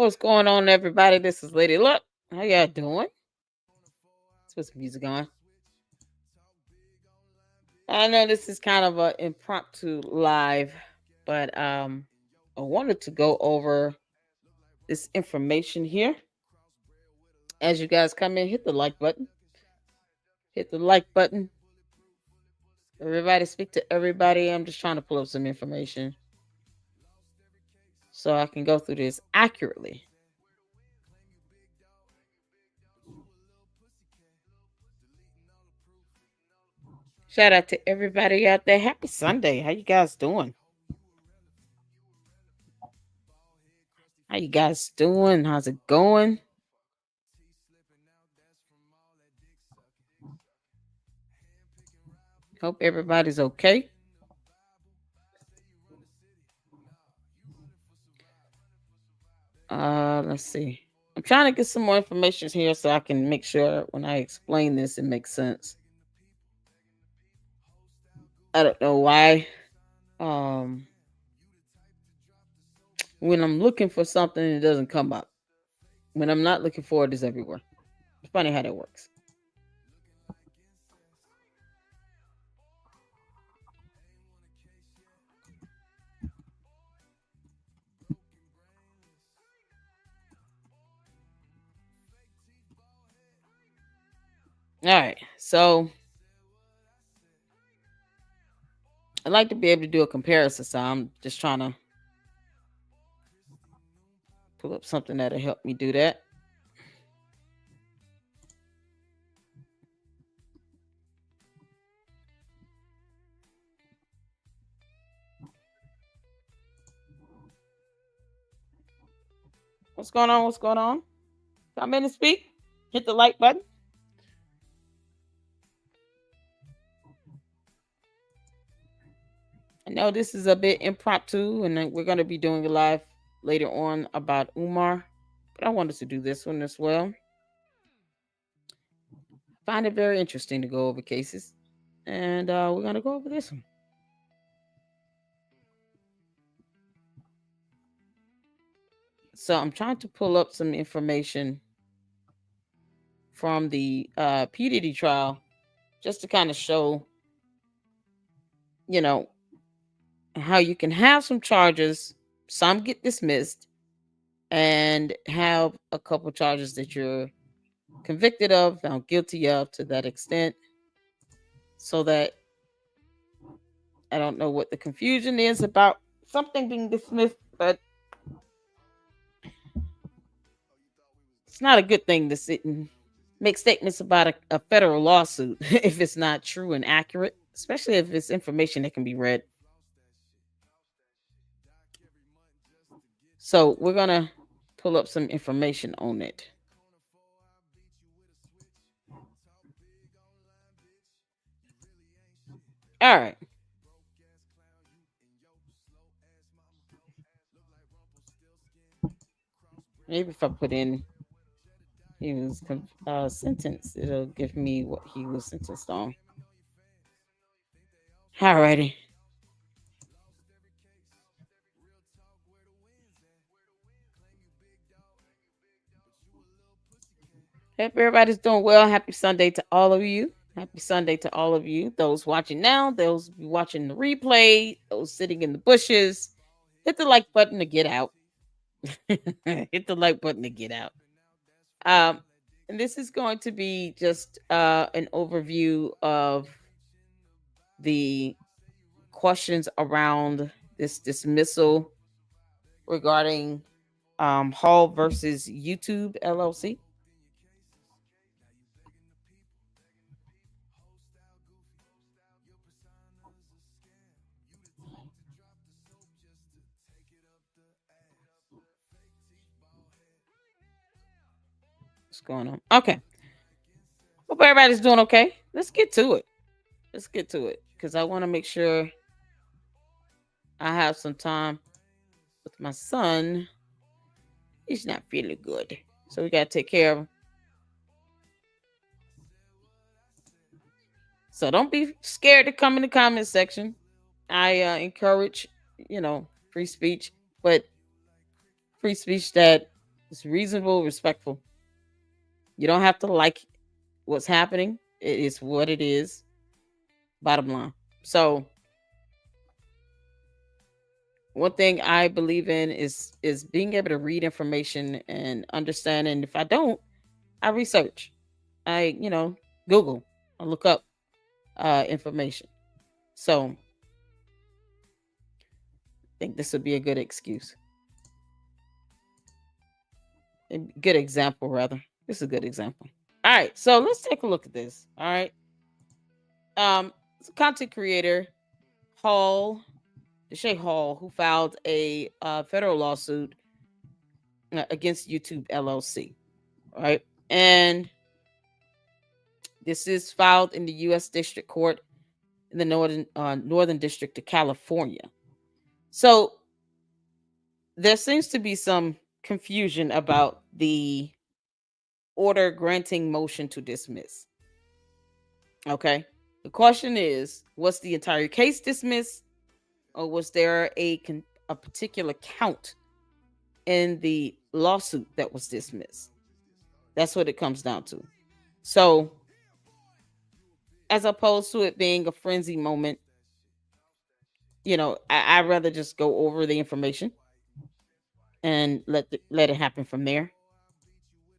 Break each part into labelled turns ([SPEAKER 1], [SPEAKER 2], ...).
[SPEAKER 1] What's going on, everybody? This is Lady Luck. How y'all doing? Let's put some music on. I know this is kind of an impromptu live, but I wanted to go over this information here. As you guys come in, hit the like button. Hit the like button. Everybody speak to everybody. I'm just trying to pull up some information so I can go through this accurately. Shout out to everybody out there. Happy Sunday. How you guys doing? How you guys doing? How's it going? Hope everybody's okay. Let's see. I'm trying to get some more information here so I can make sure when I explain this, it makes sense. I don't know why. Um, when I'm looking for something, it doesn't come up. When I'm not looking for it, it's everywhere. It's funny how that works. All right. So I'd like to be able to do a comparison. So I'm just trying to pull up something that'll help me do that. What's going on? What's going on? Come in and speak. Hit the like button. I know this is a bit impromptu, and then we're going to be doing a live later on about Umar, but I wanted to do this one as well. Find it very interesting to go over cases, and we're going to go over this one. So I'm trying to pull up some information from the P. Diddy trial just to kind of show, you know, how you can have some charges, some get dismissed, and have a couple charges that you're convicted of, found guilty of to that extent, so that I don't know what the confusion is about something being dismissed, but it's not a good thing to sit and make statements about a federal lawsuit if it's not true and accurate, especially if it's information that can be read. So we're going to pull up some information on it. All right. Maybe if I put in he was sentenced, it'll give me what he was sentenced on. Alrighty. Hope everybody's doing well. Happy Sunday to all of you. Happy Sunday to all of you. Those watching now, those watching the replay, those sitting in the bushes. Hit the like button to get out. Hit the like button to get out. And this is going to be just an overview of the questions around this dismissal regarding Hall versus YouTube LLC. What's going on? Okay. Hope everybody's doing okay. Let's get to it. Let's get to it because I want to make sure I have some time with my son. He's not feeling good, so we got to take care of him. So don't be scared to come in the comment section. I encourage, free speech, but free speech that It's reasonable, respectful. You don't have to like what's happening. It is what it is. Bottom line. So one thing I believe in is being able to read information and understand. And if I don't, I research. I Google. I look up information. So I think this would be a good excuse. A good example, rather. This is a good example. All right, so let's take a look at this. All right. It's a content creator, Hall, Deshae Hall, who filed a federal lawsuit against YouTube LLC. Right. And this is filed in the U.S. District Court in the Northern District of California. So there seems to be some confusion about the order granting motion to dismiss. Okay. The question is, was the entire case dismissed, or was there a particular count in the lawsuit that was dismissed? That's what it comes down to. So, as opposed to it being a frenzy moment, I'd rather just go over the information and let it happen from there.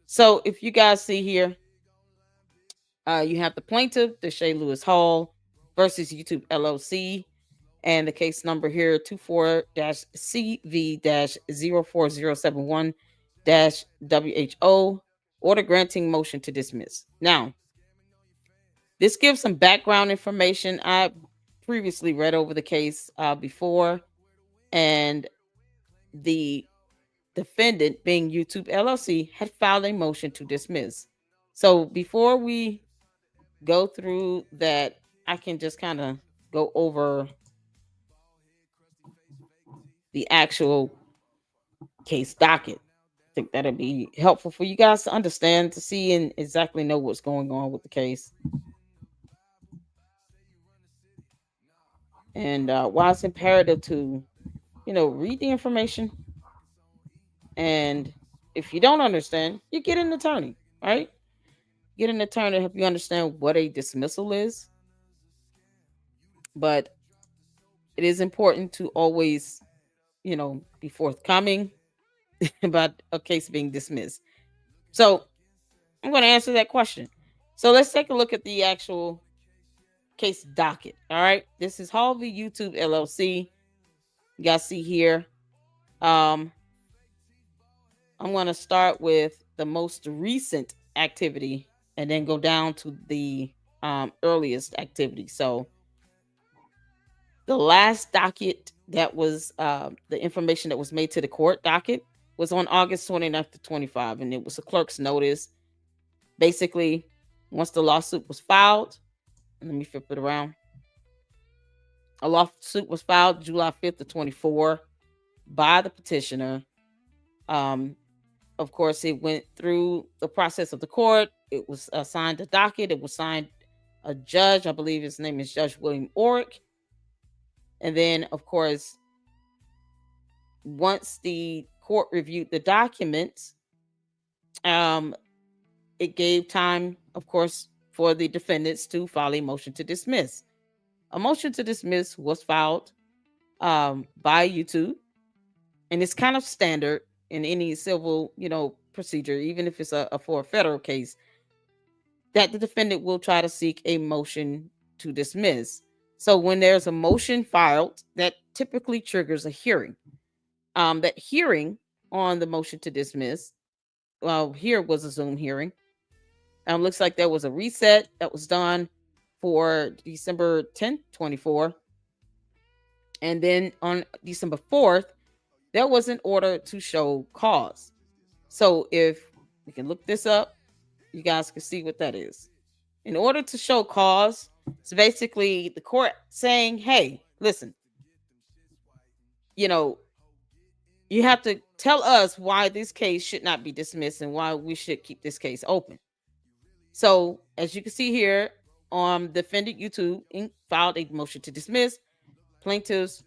[SPEAKER 1] So, if you guys see here, you have the plaintiff, Deshae Lewis Hall, versus YouTube LLC, and the case number here 24-CV-04071-WHO, order granting motion to dismiss. Now, this gives some background information. I previously read over the case before, and the defendant, being YouTube LLC, had filed a motion to dismiss. So before we go through that, I can just kind of go over the actual case docket. I think that'd be helpful for you guys to understand, to see and exactly know what's going on with the case. And why it's imperative to, read the information. And if you don't understand, you get an attorney, right? Get an attorney to help you understand what a dismissal is. But it is important to always, be forthcoming about a case being dismissed. So I'm going to answer that question. So let's take a look at the actual case docket. All right. This is Hall v. YouTube LLC. You guys see here. I'm going to start with the most recent activity and then go down to the earliest activity. So the last docket that was the information that was made to the court docket was on August 29th to 25, and it was a clerk's notice. Basically, once the lawsuit was filed, let me flip it around. A lawsuit was filed July 5th to 24 by the petitioner. Of course, it went through the process of the court. It was assigned a docket. It was signed a judge. I believe his name is Judge William Orrick. And then, of course, once the court reviewed the documents, it gave time, of course, for the defendants to file a motion to dismiss. A motion to dismiss was filed by YouTube, and it's kind of standard in any civil, procedure, even if it's for a federal case, that the defendant will try to seek a motion to dismiss. So when there's a motion filed, that typically triggers a hearing. That hearing on the motion to dismiss, well, here was a Zoom hearing. Looks like there was a reset that was done for December 10th, 24. And then on December 4th, there was an order to show cause. So if we can look this up, you guys can see what that is. In order to show cause, it's basically the court saying, hey, listen, you have to tell us why this case should not be dismissed and why we should keep this case open. So as you can see here, defendant YouTube Inc. filed a motion to dismiss. Plaintiffs,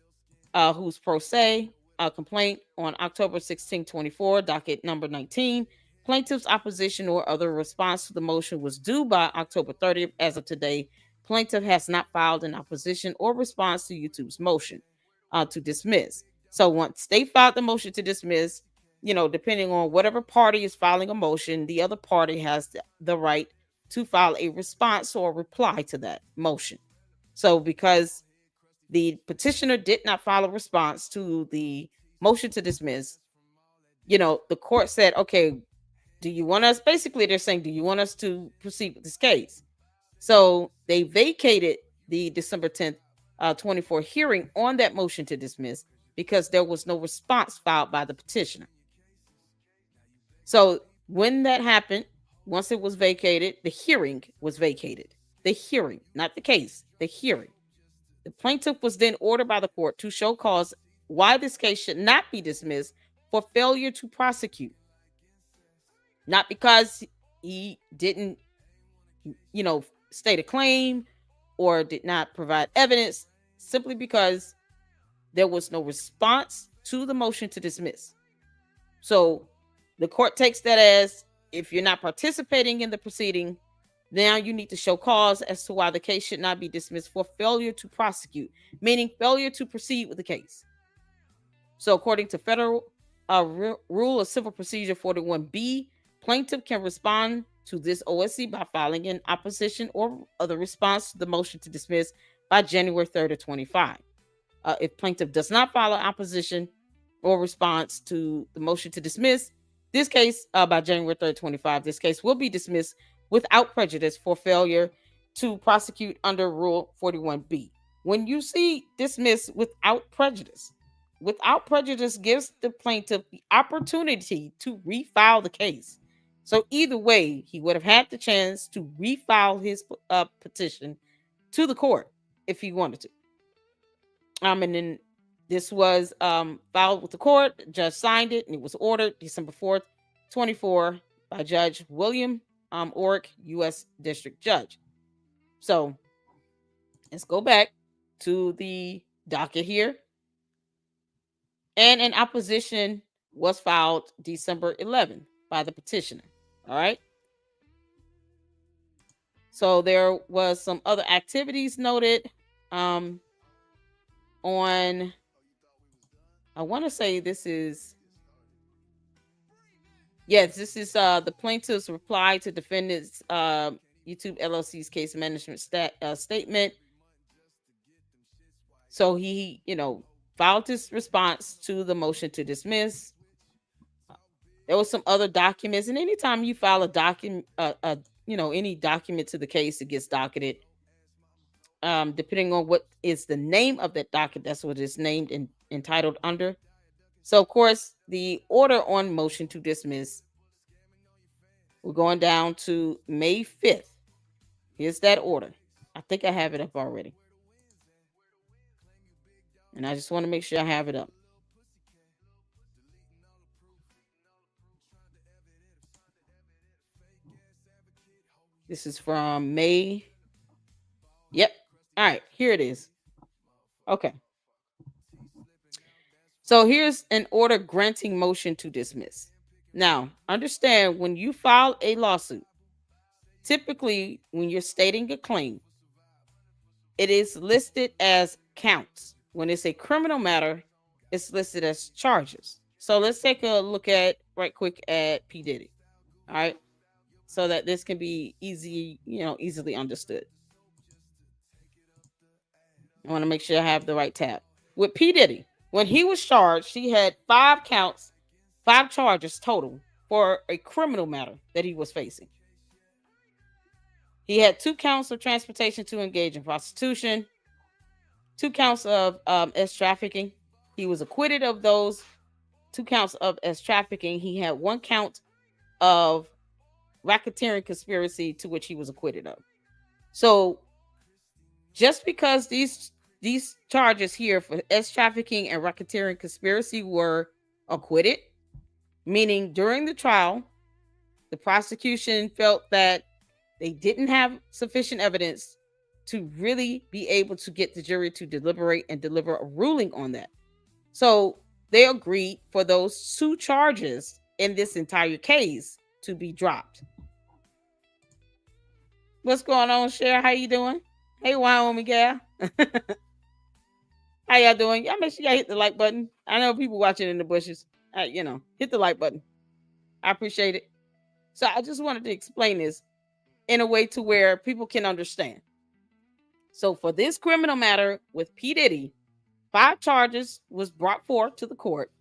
[SPEAKER 1] who's pro se, complaint on October 16, 24, docket number 19. Plaintiff's opposition or other response to the motion was due by October 30th. As of today, plaintiff has not filed an opposition or response to YouTube's motion to dismiss. So once they filed the motion to dismiss, depending on whatever party is filing a motion, the other party has the right to file a response or reply to that motion. So because the petitioner did not file a response to the motion to dismiss, the court said, okay, do you want us, basically they're saying, do you want us to proceed with this case? So they vacated the December 10th, 24 hearing on that motion to dismiss because there was no response filed by the petitioner. So when that happened, once it was vacated, the hearing was vacated. The hearing, not the case, the hearing. The plaintiff was then ordered by the court to show cause why this case should not be dismissed for failure to prosecute. Not because he didn't, state a claim or did not provide evidence, simply because there was no response to the motion to dismiss. So the court takes that as, if you're not participating in the proceeding, now you need to show cause as to why the case should not be dismissed for failure to prosecute, meaning failure to proceed with the case. So according to Federal Rule of Civil Procedure 41B, plaintiff can respond to this OSC by filing an opposition or other response to the motion to dismiss by January 3rd of 25. If plaintiff does not file an opposition or response to the motion to dismiss this case by January 3rd, 25, this case will be dismissed without prejudice for failure to prosecute under Rule 41B. When you see dismiss without prejudice gives the plaintiff the opportunity to refile the case. So either way, he would have had the chance to refile his petition to the court if he wanted to. And then this was filed with the court. The judge signed it, and it was ordered December 4th, 24, by Judge William Orrick, U.S. District Judge. So let's go back to the docket here. And an opposition was filed December 11th by the petitioner. All right. So there was some other activities noted on, I want to say this is the plaintiff's reply to defendant's YouTube LLC's case management statement. So he, filed his response to the motion to dismiss. There was some other documents, and anytime you file a document, any document to the case, it gets docketed. Depending on what is the name of that docket, that's what it's named and entitled under. So, of course, the order on motion to dismiss, we're going down to May 5th. Here's that order. I think I have it up already. And I just want to make sure I have it up. This is from May. Yep. All right. Here it is. Okay. So here's an order granting motion to dismiss. Now, understand, when you file a lawsuit, typically when you're stating a claim, it is listed as counts. When it's a criminal matter, it's listed as charges. So let's take a look at right quick at P. Diddy. All right. So that this can be easily understood. I want to make sure I have the right tab. With P. Diddy, when he was charged, he had 5 counts, 5 charges total for a criminal matter that he was facing. He had 2 counts of transportation to engage in prostitution, 2 counts of S trafficking. He was acquitted of those 2 counts of S trafficking. He had 1 count of racketeering conspiracy, to which he was acquitted of. So just because these charges here for S trafficking and racketeering conspiracy were acquitted, meaning during the trial, the prosecution felt that they didn't have sufficient evidence to really be able to get the jury to deliberate and deliver a ruling on that. So they agreed for those two charges in this entire case to be dropped. What's going on, Cher? How you doing? Hey, Wyoming gal. How y'all doing? Y'all make sure y'all hit the like button. I know people watching in the bushes. Hit the like button. I appreciate it. So I just wanted to explain this in a way to where people can understand. So for this criminal matter with P. Diddy, 5 charges was brought forth to the court.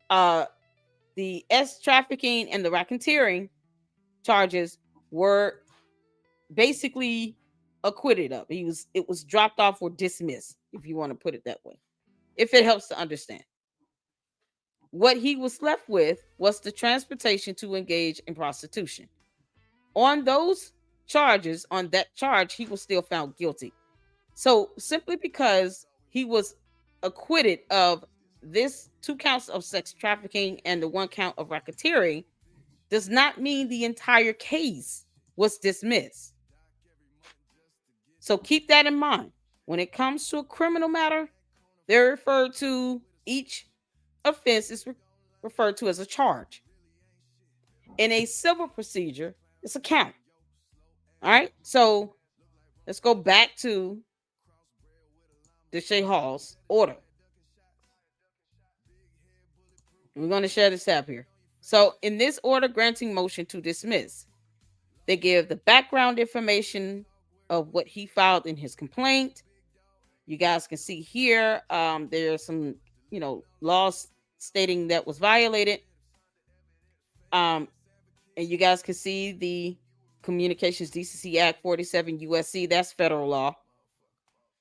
[SPEAKER 1] The trafficking and the racketeering charges were basically acquitted of. It was dropped off or dismissed, if you want to put it that way, if it helps to understand. What he was left with was the transportation to engage in prostitution. On those charges, on that charge, he was still found guilty. So simply because he was acquitted of this 2 counts of sex trafficking and the 1 count of racketeering does not mean the entire case was dismissed. So keep that in mind. When it comes to a criminal matter, they're referred to, each offense is referred to as a charge. In a civil procedure, it's a count. All right. So let's go back to Deshae Hall's order. We're going to share this tab here. So in this order granting motion to dismiss, they give the background information of what he filed in his complaint. You guys can see here, there's some, laws stating that was violated. And you guys can see the Communications Decency Act 47 USC, that's federal law.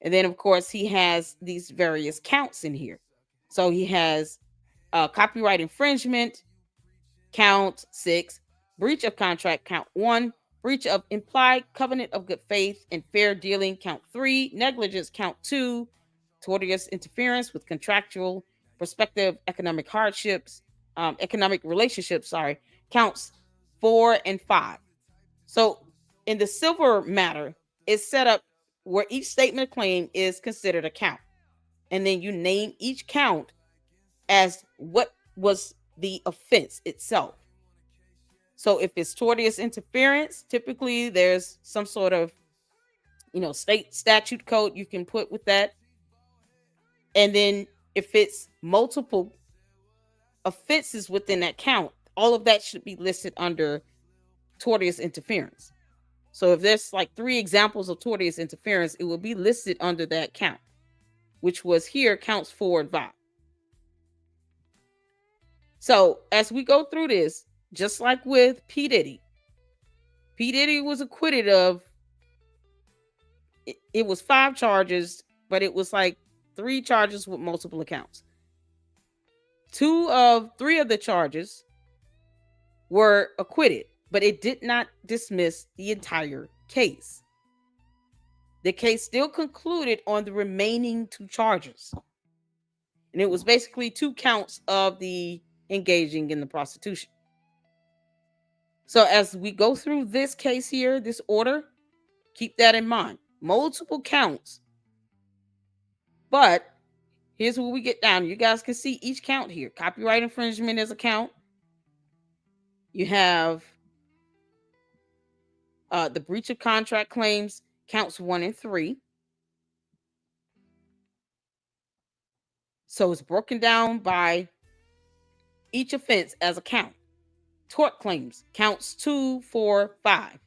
[SPEAKER 1] And then, of course, he has these various counts in here. So he has copyright infringement, count 6, breach of contract, count 1, breach of implied covenant of good faith and fair dealing, count 3, negligence, count 2, tortious interference with contractual, prospective economic hardships, economic relationships, counts 4 and 5. So in the civil matter, it's set up where each statement of claim is considered a count. And then you name each count as what was the offense itself. So if it's tortious interference, typically there's some sort of, state statute code you can put with that. And then if it's multiple offenses within that count, all of that should be listed under tortious interference. So if there's like 3 examples of tortious interference, it will be listed under that count, which was here counts 4 and 5. So as we go through this, just like with P. Diddy was acquitted of, it was 5 charges, but it was like 3 charges with multiple accounts. 3 of the charges were acquitted, but it did not dismiss the entire case. The case still concluded on the remaining 2 charges. And it was basically 2 counts of the engaging in the prostitution. So as we go through this case here, this order, keep that in mind. Multiple counts. But here's where we get down. You guys can see each count here. Copyright infringement is a count. You have the breach of contract claims, counts 1 and 3. So it's broken down by each offense as a count. Tort claims, counts 2, 4, 5.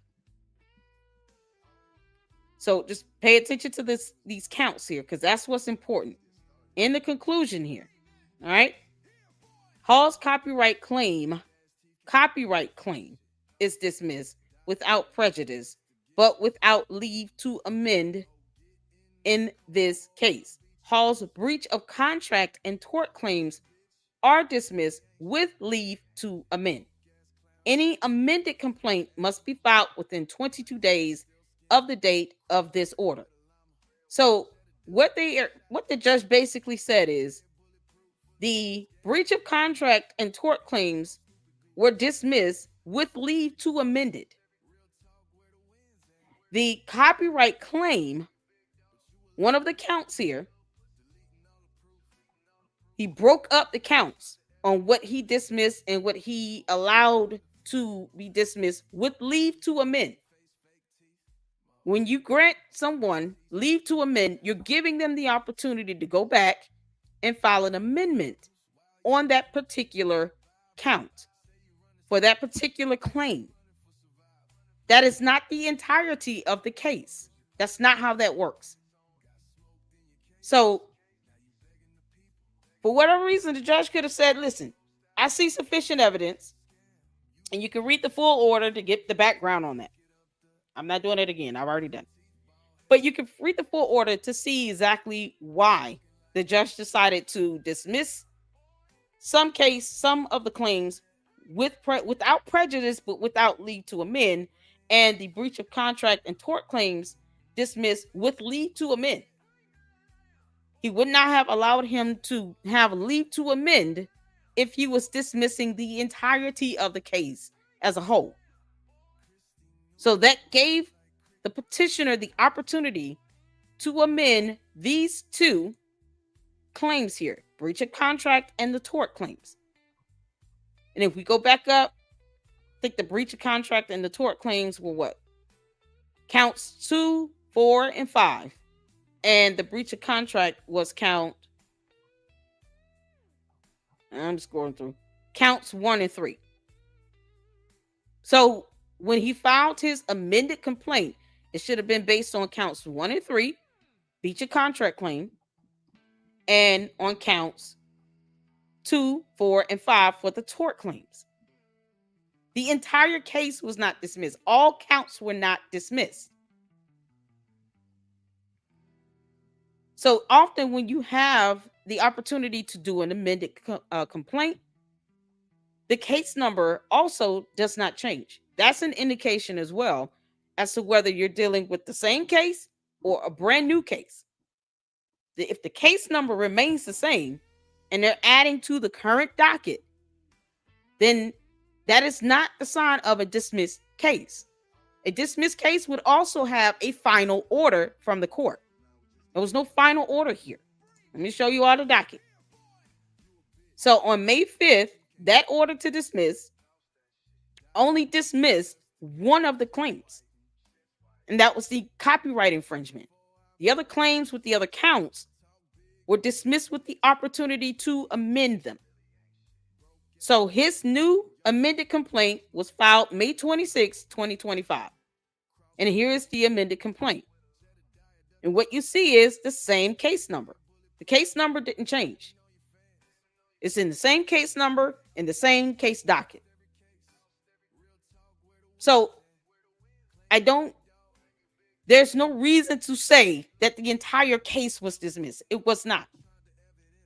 [SPEAKER 1] So just pay attention to these counts here, because that's what's important. In the conclusion here, all right? Hall's copyright claim is dismissed without prejudice, but without leave to amend in this case. Hall's breach of contract and tort claims are dismissed with leave to amend. Any amended complaint must be filed within 22 days of the date of this order. So what the judge basically said is the breach of contract and tort claims were dismissed with leave to amend it. The copyright claim, one of the counts here, He broke up the counts on what he dismissed and what he allowed to be dismissed with leave to amend. When you grant someone leave to amend, you're giving them the opportunity to go back and file an amendment on that particular count for that particular claim. That is not the entirety of the case. That's not how that works. So, for whatever reason, the judge could have said, listen, I see sufficient evidence, and you can read the full order to get the background on that. I'm not doing it again. I've already done it. But you can read the full order to see exactly why the judge decided to dismiss some of the claims without prejudice, but without leave to amend, and the breach of contract and tort claims dismissed with leave to amend. He would not have allowed him to have leave to amend if he was dismissing the entirety of the case as a whole. So that gave the petitioner the opportunity to amend these two claims here, breach of contract and the tort claims. And if we go back up, I think the breach of contract and the tort claims were what? Counts 2, 4, and 5. And the breach of contract was I'm just going through, counts 1 and 3. So when he filed his amended complaint, it should have been based on counts 1 and 3, breach of contract claim, and on counts 2, 4, and 5 for the tort claims. The entire case was not dismissed. All counts were not dismissed. So often when you have the opportunity to do an amended complaint, the case number also does not change. That's an indication as well as to whether you're dealing with the same case or a brand new case. If the case number remains the same and they're adding to the current docket, then that is not the sign of a dismissed case. A dismissed case would also have a final order from the court. There was no final order here. Let me show you all the docket. So on May 5th, that order to dismiss only dismissed one of the claims, and that was the copyright infringement. The other claims with the other counts were dismissed with the opportunity to amend them. So his new amended complaint was filed May 26, 2025. And here is the amended complaint. And what you see is the same case number. The case number didn't change. It's in the same case number in the same case docket. So there's no reason to say that the entire case was dismissed. It was not.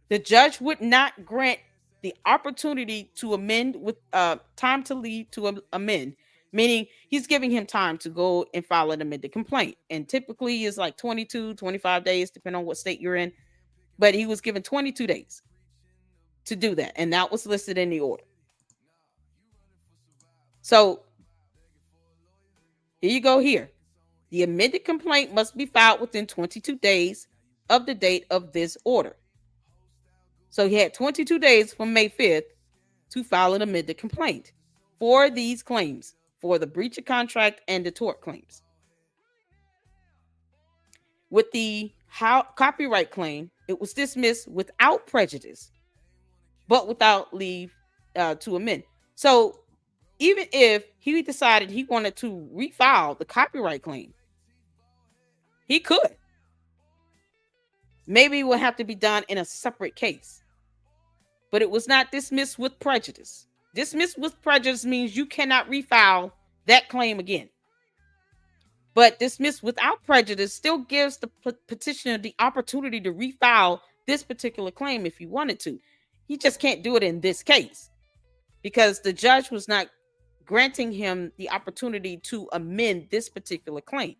[SPEAKER 1] The judge would not grant the opportunity to amend with time to leave to amend, meaning he's giving him time to go and file an amended complaint. And typically is like 22, 25 days, depending on what state you're in. But he was given 22 days to do that. And that was listed in the order. So here you go here. The amended complaint must be filed within 22 days of the date of this order. So he had 22 days from May 5th to file an amended complaint for these claims, for the breach of contract and the tort claims. With the copyright claim, it was dismissed without prejudice, but without leave to amend. So even if he decided he wanted to refile the copyright claim, he could. Maybe it would have to be done in a separate case. But it was not dismissed with prejudice. Dismissed with prejudice means you cannot refile that claim again. But dismissed without prejudice still gives the petitioner the opportunity to refile this particular claim if he wanted to. He just can't do it in this case because the judge was not granting him the opportunity to amend this particular claim.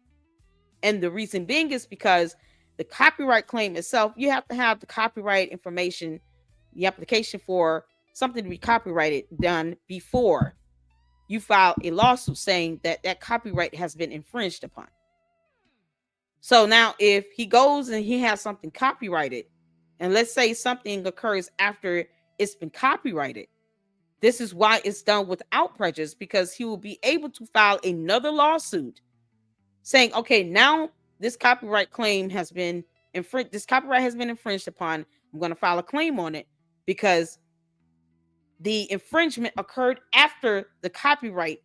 [SPEAKER 1] And the reason being is because the copyright claim itself, you have to have the copyright information, the application for something to be copyrighted done before you file a lawsuit saying that that copyright has been infringed upon. So now if he goes and he has something copyrighted And let's say something occurs after it's been copyrighted. This is why it's done without prejudice, because he will be able to file another lawsuit saying, okay, now this copyright claim has been infringed. This copyright has been infringed upon. I'm going to file a claim on it because the infringement occurred after the copyright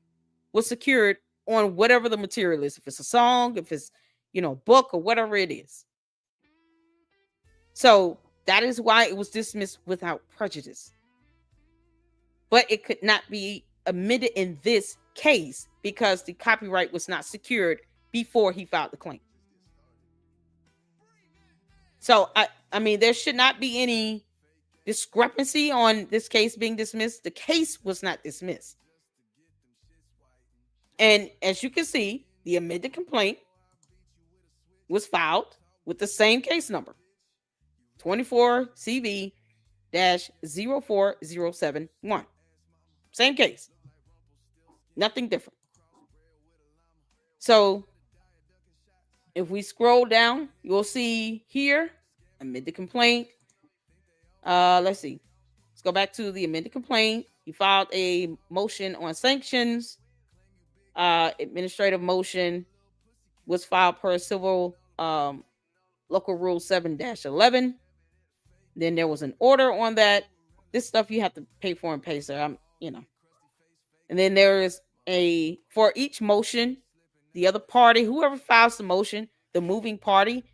[SPEAKER 1] was secured on whatever the material is. If it's a song, if it's, book or whatever it is. So that is why it was dismissed without prejudice. But it could not be amended in this case because the copyright was not secured before he filed the claim. So, I mean, there should not be any discrepancy on this case being dismissed. The case was not dismissed. And as you can see, the amended complaint was filed with the same case number, 24 CV-04071. Same case. Nothing different. So if we scroll down, you'll see here, amended complaint. Let's see. Let's go back to the amended complaint. He filed a motion on sanctions. Administrative motion was filed per civil local rule 7-11. Then there was an order on that. This stuff you have to pay for and pay, sir. And then there is for each motion, the other party, whoever files the motion, the moving party,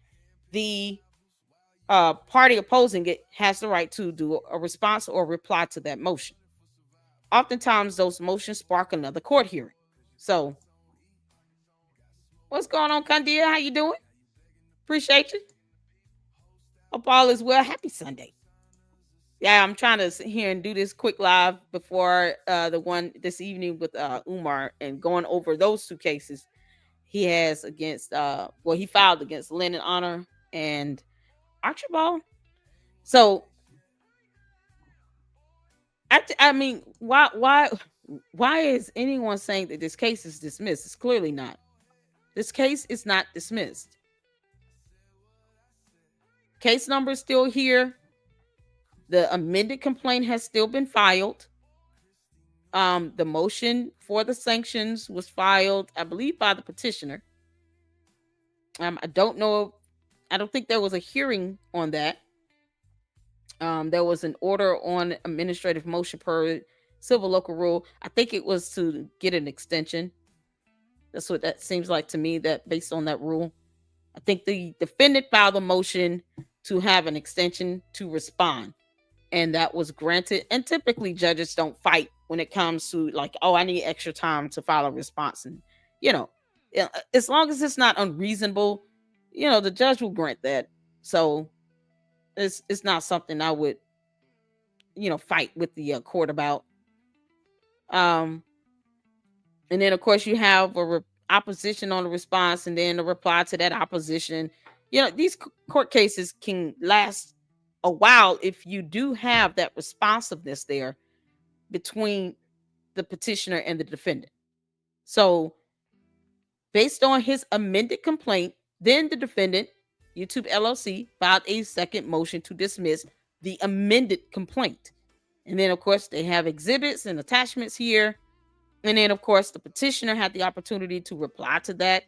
[SPEAKER 1] the party opposing it has the right to do a response or reply to that motion. Oftentimes, those motions spark another court hearing. So, what's going on, Candia? How you doing? Appreciate you. Hope all is well. Happy Sunday. Yeah, I'm trying to sit here and do this quick live before the one this evening with Umar and going over those two cases he has against he filed against Lennon Honor and Archibald. So I mean, why is anyone saying that this case is dismissed? It's clearly not. This case is not dismissed. Case number is still here. The amended complaint has still been filed. The motion for the sanctions was filed, I believe, by the petitioner. I don't know. I don't think there was a hearing on that. There was an order on administrative motion per civil local rule. I think it was to get an extension. That's what that seems like to me, that based on that rule. I think the defendant filed a motion to have an extension to respond, and that was granted. And typically judges don't fight when it comes to like, oh, I need extra time to file a response. And, as long as it's not unreasonable, the judge will grant that. So it's not something I would, fight with the court about. And then, of course, you have opposition on the response and then a reply to that opposition. These court cases can last a while if you do have that responsiveness there between the petitioner and the defendant. So based on his amended complaint, then the defendant, YouTube LLC, filed a second motion to dismiss the amended complaint. And then, of course, they have exhibits and attachments here. And then, of course, the petitioner had the opportunity to reply to that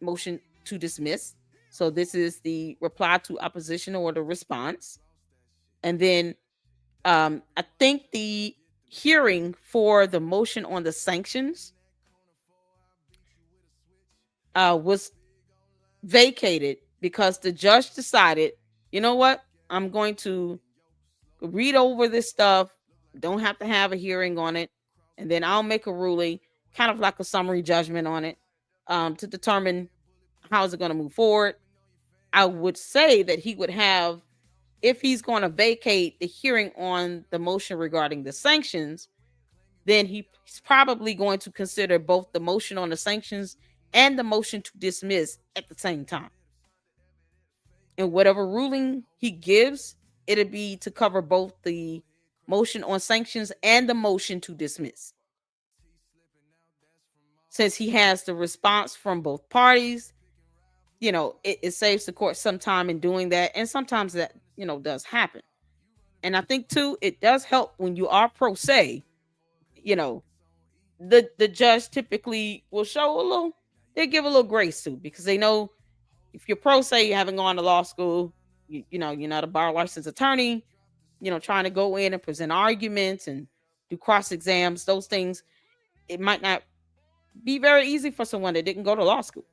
[SPEAKER 1] motion to dismiss. So this is the reply to opposition or the response. And then I think the hearing for the motion on the sanctions was vacated because the judge decided, you know what, I'm going to read over this stuff, don't have to have a hearing on it, and then I'll make a ruling, kind of like a summary judgment on it, to determine how is it going to move forward. I would say that he would have, if he's going to vacate the hearing on the motion regarding the sanctions, then he's probably going to consider both the motion on the sanctions and the motion to dismiss at the same time. And whatever ruling he gives, it'll be to cover both the motion on sanctions and the motion to dismiss. Since he has the response from both parties, it saves the court some time in doing that. And sometimes that, does happen. And I think too, it does help when you are pro se, you know, the judge typically will show they give a little grace to, because they know if you're pro se, you haven't gone to law school, you're not a bar licensed attorney, trying to go in and present arguments and do cross exams, those things, it might not be very easy for someone that didn't go to law school.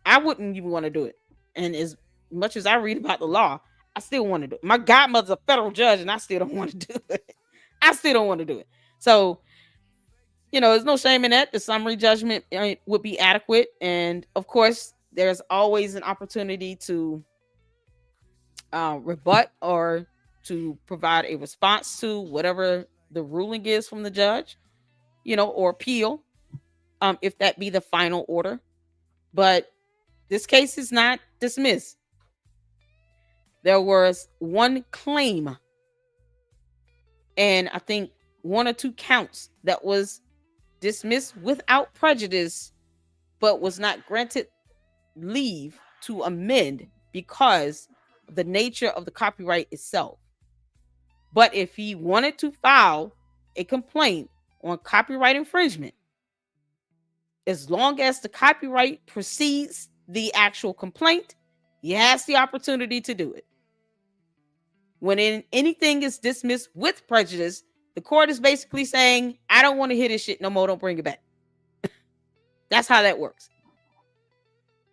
[SPEAKER 1] I wouldn't even want to do it. And as much as I read about the law, I still want to do it. My godmother's a federal judge and I still don't want to do it. I still don't want to do it. So, there's no shame in that. The summary judgment would be adequate. And of course, there's always an opportunity to rebut or to provide a response to whatever the ruling is from the judge, or appeal, if that be the final order. But this case is not dismissed. There was one claim, and I think 1 or 2 counts that was dismissed without prejudice, but was not granted leave to amend because of the nature of the copyright itself. But if he wanted to file a complaint on copyright infringement, as long as the copyright precedes the actual complaint, he has the opportunity to do it. When anything is dismissed with prejudice, the court is basically saying, I don't want to hear this shit no more. Don't bring it back. That's how that works.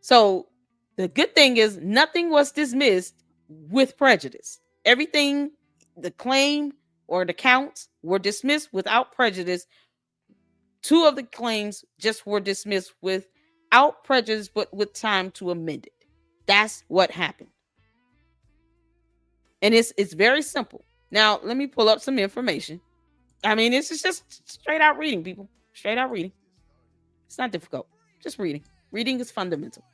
[SPEAKER 1] So the good thing is nothing was dismissed with prejudice. Everything, the claim or the counts, were dismissed without prejudice. 2 of the claims just were dismissed without prejudice, but with time to amend it. That's what happened. And it's very simple. Now, let me pull up some information. I mean, this is just straight out reading, people. Straight out reading. It's not difficult. Just reading. Reading is fundamental.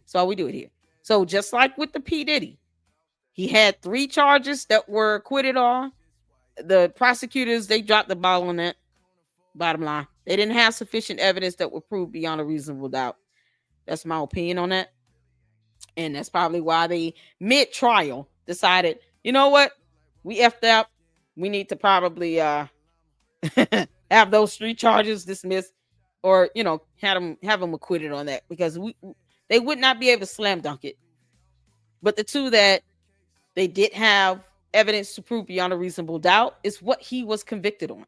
[SPEAKER 1] So we do it here. So just like with the P. Diddy, he had 3 charges that were acquitted on. The prosecutors, they dropped the ball on that. Bottom line, they didn't have sufficient evidence that would prove beyond a reasonable doubt. That's my opinion on that. And that's probably why they mid-trial decided, you know what? We effed up. We need to probably have those 3 charges dismissed, or have them acquitted on that, because they would not be able to slam dunk it. But the 2 that they did have evidence to prove beyond a reasonable doubt is what he was convicted on.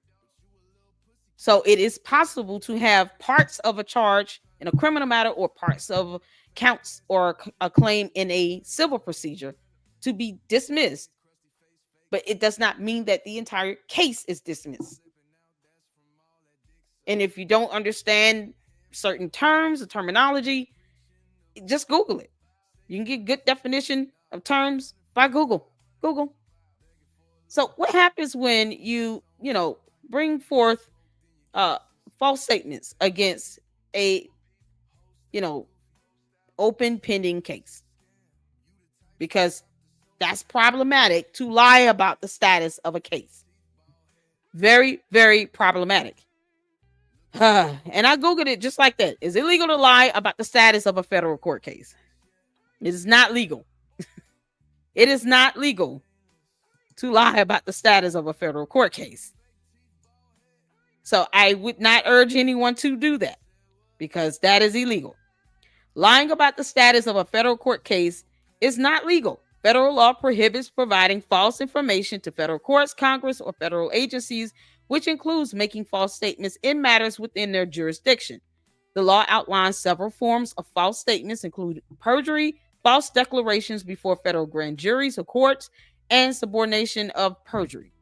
[SPEAKER 1] So it is possible to have parts of a charge in a criminal matter or parts of counts or a claim in a civil procedure to be dismissed, but it does not mean that the entire case is dismissed. And if you don't understand certain terms or terminology, just Google it. You can get good definition of terms by Google. So what happens when you bring forth false statements against a open pending case? Because that's problematic to lie about the status of a case. Very, very problematic. And I Googled it just like that. Is it legal to lie about the status of a federal court case? It is not legal. It is not legal to lie about the status of a federal court case. So I would not urge anyone to do that, because that is illegal. Lying about the status of a federal court case is not legal. Federal law prohibits providing false information to federal courts, Congress, or federal agencies, which includes making false statements in matters within their jurisdiction. The law outlines several forms of false statements, including perjury, false declarations before federal grand juries or courts, and subordination of perjury.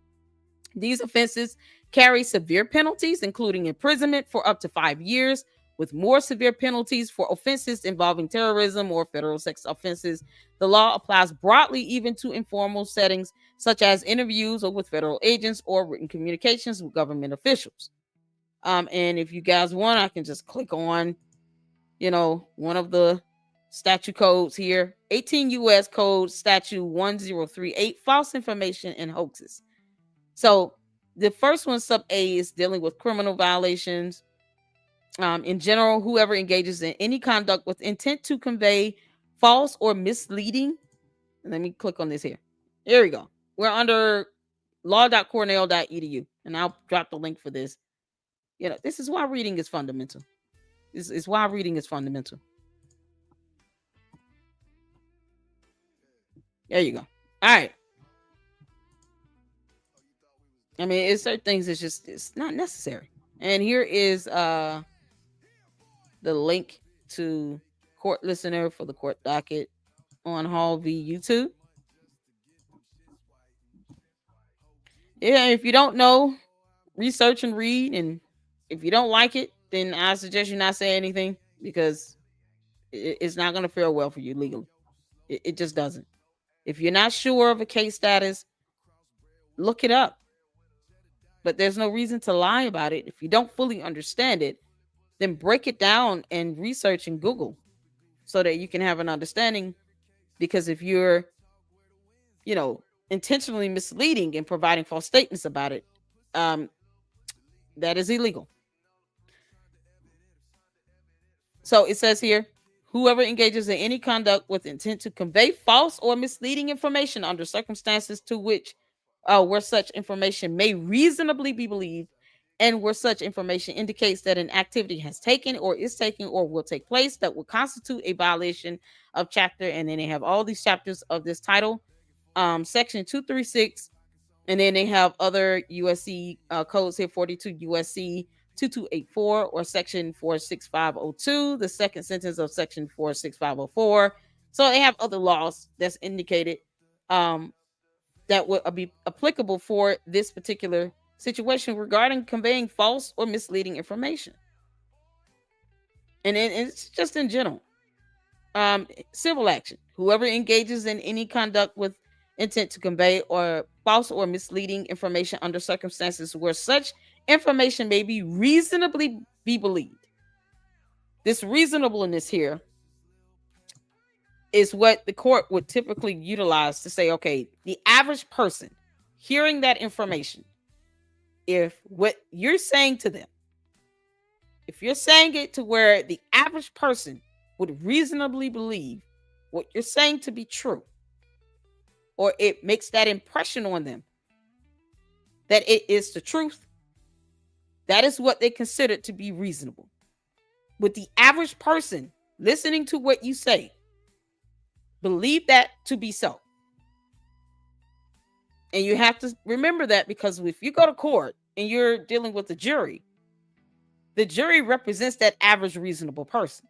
[SPEAKER 1] These offenses carry severe penalties, including imprisonment for up to 5 years, with more severe penalties for offenses involving terrorism or federal sex offenses. The law applies broadly even to informal settings, such as interviews or with federal agents or written communications with government officials. And if you guys want, I can just click on, one of the statute codes here. 18 U.S. Code Statute 1038, false information and hoaxes. So the first one, sub A, is dealing with criminal violations. In general, whoever engages in any conduct with intent to convey false or misleading. Let me click on this here. Here we go. We're under law.cornell.edu, and I'll drop the link for this. This is why reading is fundamental. This is why reading is fundamental. There you go. All right. I mean, it's certain things it's not necessary. And here is the link to court listener for the court docket on Hall v. YouTube. Yeah, if you don't know, research and read, and if you don't like it, then I suggest you not say anything, because it's not going to fare well for you legally. It just doesn't. If you're not sure of a case status, look it up. But there's no reason to lie about it. If you don't fully understand it, then break it down and research and Google so that you can have an understanding. Because if you're, intentionally misleading and providing false statements about it, that is illegal. So it says here, whoever engages in any conduct with intent to convey false or misleading information under circumstances to which where such information may reasonably be believed, and where such information indicates that an activity has taken or is taking or will take place that will constitute a violation of chapter, and then they have all these chapters of this title, section 236, and then they have other USC codes here, 42 USC 2284 or section 46502, the second sentence of section 46504. So they have other laws that's indicated that would be applicable for this particular situation regarding conveying false or misleading information. And it's just in general. Civil action. Whoever engages in any conduct with intent to convey or false or misleading information under circumstances where such information may be reasonably be believed. This reasonableness here is what the court would typically utilize to say, okay, the average person hearing that information, if what you're saying to them, if you're saying it to where the average person would reasonably believe what you're saying to be true, or it makes that impression on them that it is the truth, that is what they consider to be reasonable. With the average person listening to what you say, believe that to be so. And you have to remember that, because if you go to court and you're dealing with the jury represents that average reasonable person.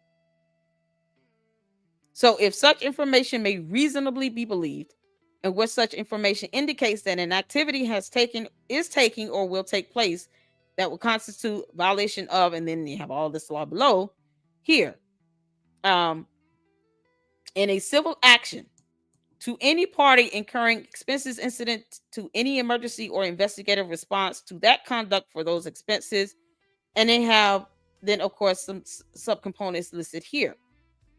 [SPEAKER 1] So if such information may reasonably be believed, and where such information indicates that an activity has taken, is taking, or will take place that will constitute violation of, and then you have all this law below here. In a civil action to any party incurring expenses incident to any emergency or investigative response to that conduct for those expenses. And they have then, of course, some subcomponents listed here.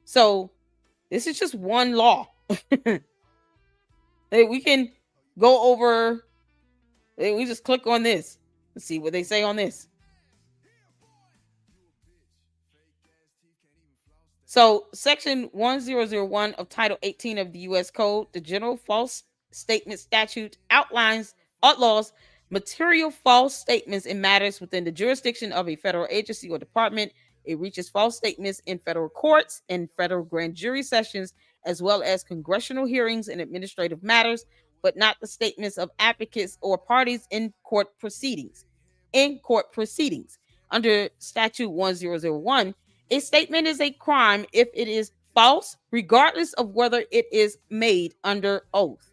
[SPEAKER 1] So this is just one law. We can go over, we just click on this and see what they say on this. So section 1001 of Title 18 of the U.S. Code, the General False Statement Statute, outlaws material false statements in matters within the jurisdiction of a federal agency or department. It reaches false statements in federal courts and federal grand jury sessions, as well as congressional hearings and administrative matters, but not the statements of advocates or parties in court proceedings. Under Statute 1001, a statement is a crime if it is false, regardless of whether it is made under oath.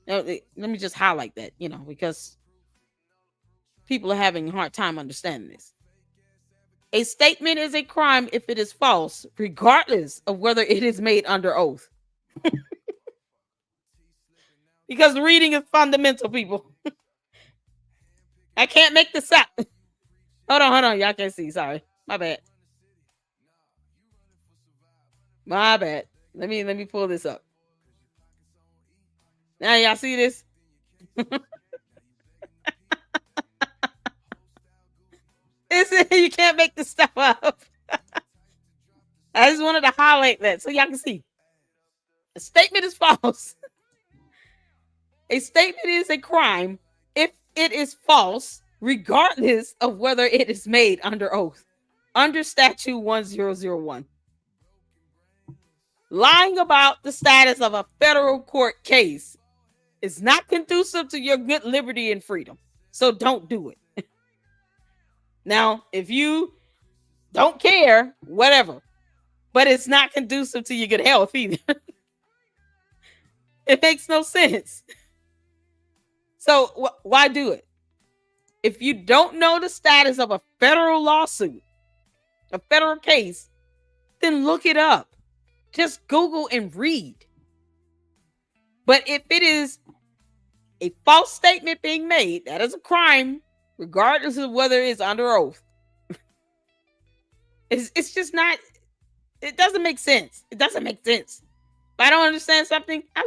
[SPEAKER 1] Now, let me just highlight that, because people are having a hard time understanding this. A statement is a crime if it is false, regardless of whether it is made under oath. Because reading is fundamental, people. I can't make this up. Hold on. Y'all can't see. Sorry. My bad. Let me pull this up. Now y'all see this? You can't make this stuff up. I just wanted to highlight that so y'all can see. A statement is false. A statement is a crime if it is false, regardless of whether it is made under oath. Under Statute 1001. Lying about the status of a federal court case is not conducive to your good liberty and freedom. So don't do it. Now, if you don't care, whatever, but it's not conducive to your good health either. It makes no sense. So why do it? If you don't know the status of a federal lawsuit, a federal case, then look it up. Just Google and read. But if it is a false statement being made, that is a crime, regardless of whether it's under oath. It's just not, it doesn't make sense. It doesn't make sense. If I don't understand something, I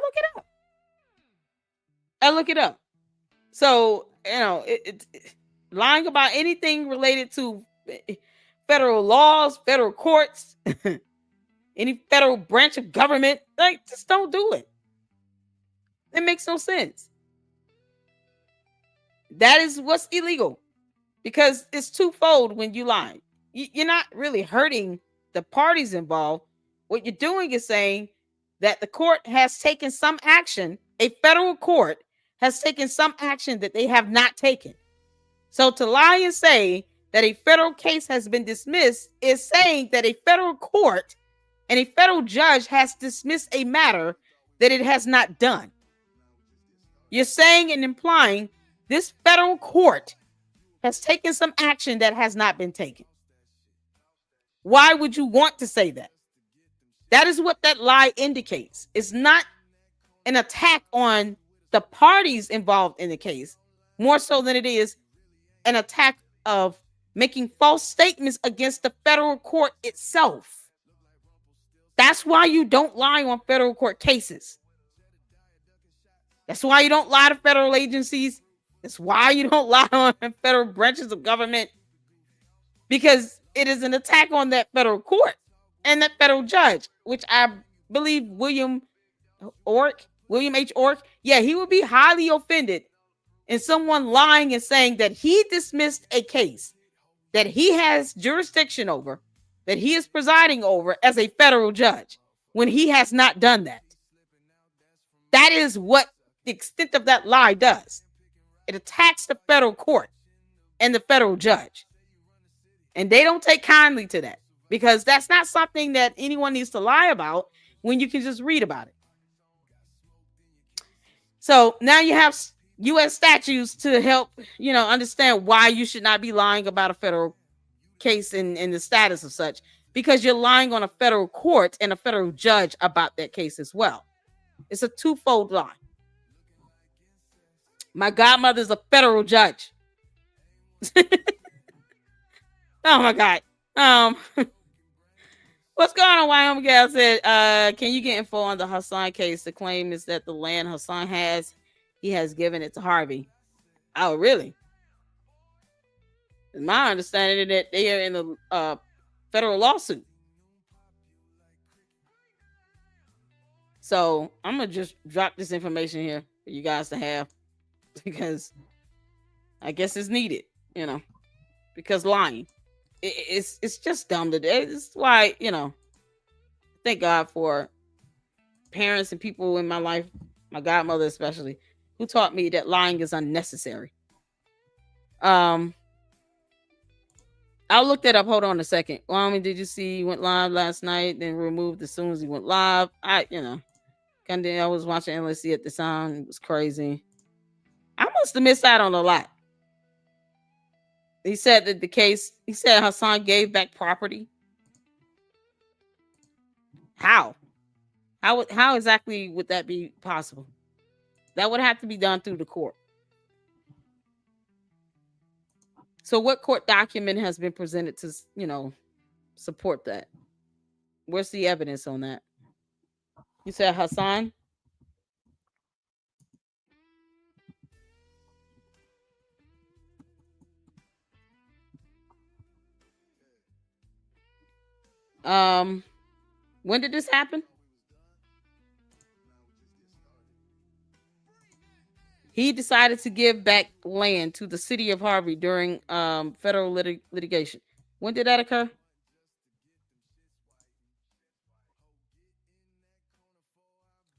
[SPEAKER 1] look it up. So, lying about anything related to federal laws, federal courts, any federal branch of government, like, just don't do it. It makes no sense. That is what's illegal, because it's twofold when you lie. You're not really hurting the parties involved. What you're doing is saying that the court has taken some action, a federal court has taken some action that they have not taken. So to lie and say that a federal case has been dismissed is saying that a federal court and a federal judge has dismissed a matter that it has not done. You're saying and implying this federal court has taken some action that has not been taken. Why would you want to say that? That is what that lie indicates. It's not an attack on the parties involved in the case, more so than it is an attack of making false statements against the federal court itself. That's why you don't lie on federal court cases. That's why you don't lie to federal agencies. That's why you don't lie on federal branches of government, because it is an attack on that federal court and that federal judge, which I believe William H. Ork, yeah, he would be highly offended in someone lying and saying that he dismissed a case that he has jurisdiction over, that he is presiding over as a federal judge, when he has not done that. That is what the extent of that lie does. It attacks the federal court and the federal judge. And they don't take kindly to that, because that's not something that anyone needs to lie about when you can just read about it. So now you have U.S. statutes to help, understand why you should not be lying about a federal case and the status of such, because you're lying on a federal court and a federal judge about that case as well. It's a twofold lie. My godmother's a federal judge. Oh my God. What's going on, Wyoming Gal said, can you get info on the Hassan case? The claim is that the land Hassan has, he has given it to Harvey. Oh, really? It's my understanding that they are in the federal lawsuit. So I'm going to just drop this information here for you guys to have, because I guess it's needed, because lying. It's just dumb to do. It's why, thank God for parents and people in my life, my godmother especially, who taught me that lying is unnecessary. I'll look that up. Hold on a second. Did you see he went live last night, then removed as soon as he went live? I was watching LLC at the time. It was crazy. I must have missed out on a lot. He said that Hassan gave back property. How exactly would that be possible? That would have to be done through the court. So what court document has been presented to, support that? Where's the evidence on that? You said Hassan? Um, when did this happen? He decided to give back land to the city of Harvey during federal litigation. When did that occur?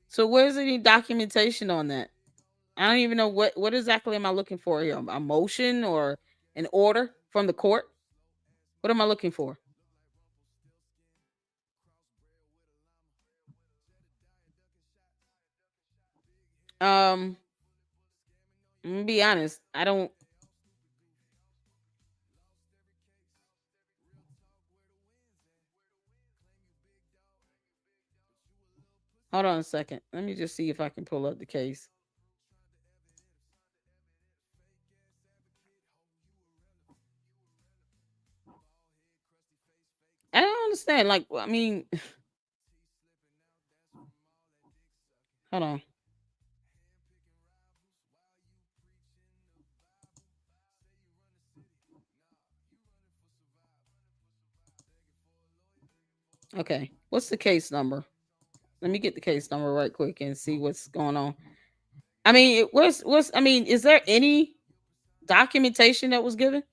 [SPEAKER 1] So where's any documentation on that? I don't even know what exactly am I looking for here? A motion or an order from the court? What am I looking for? Um, I'm gonna be honest. I don't. Hold on a second. Let me just see if I can pull up the case. I don't understand. Like, I mean, hold on. Okay, what's the case number? Let me get the case number right quick and see what's going on. I mean, what's I mean, is there any documentation that was given?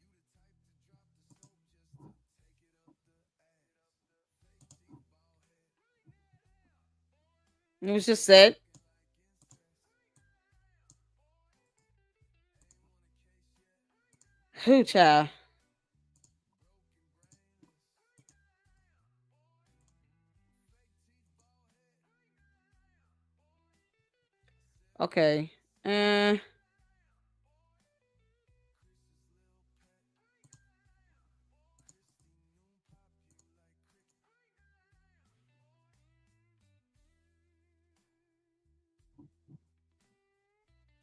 [SPEAKER 1] It was just said, "Who child?" Okay. Uh,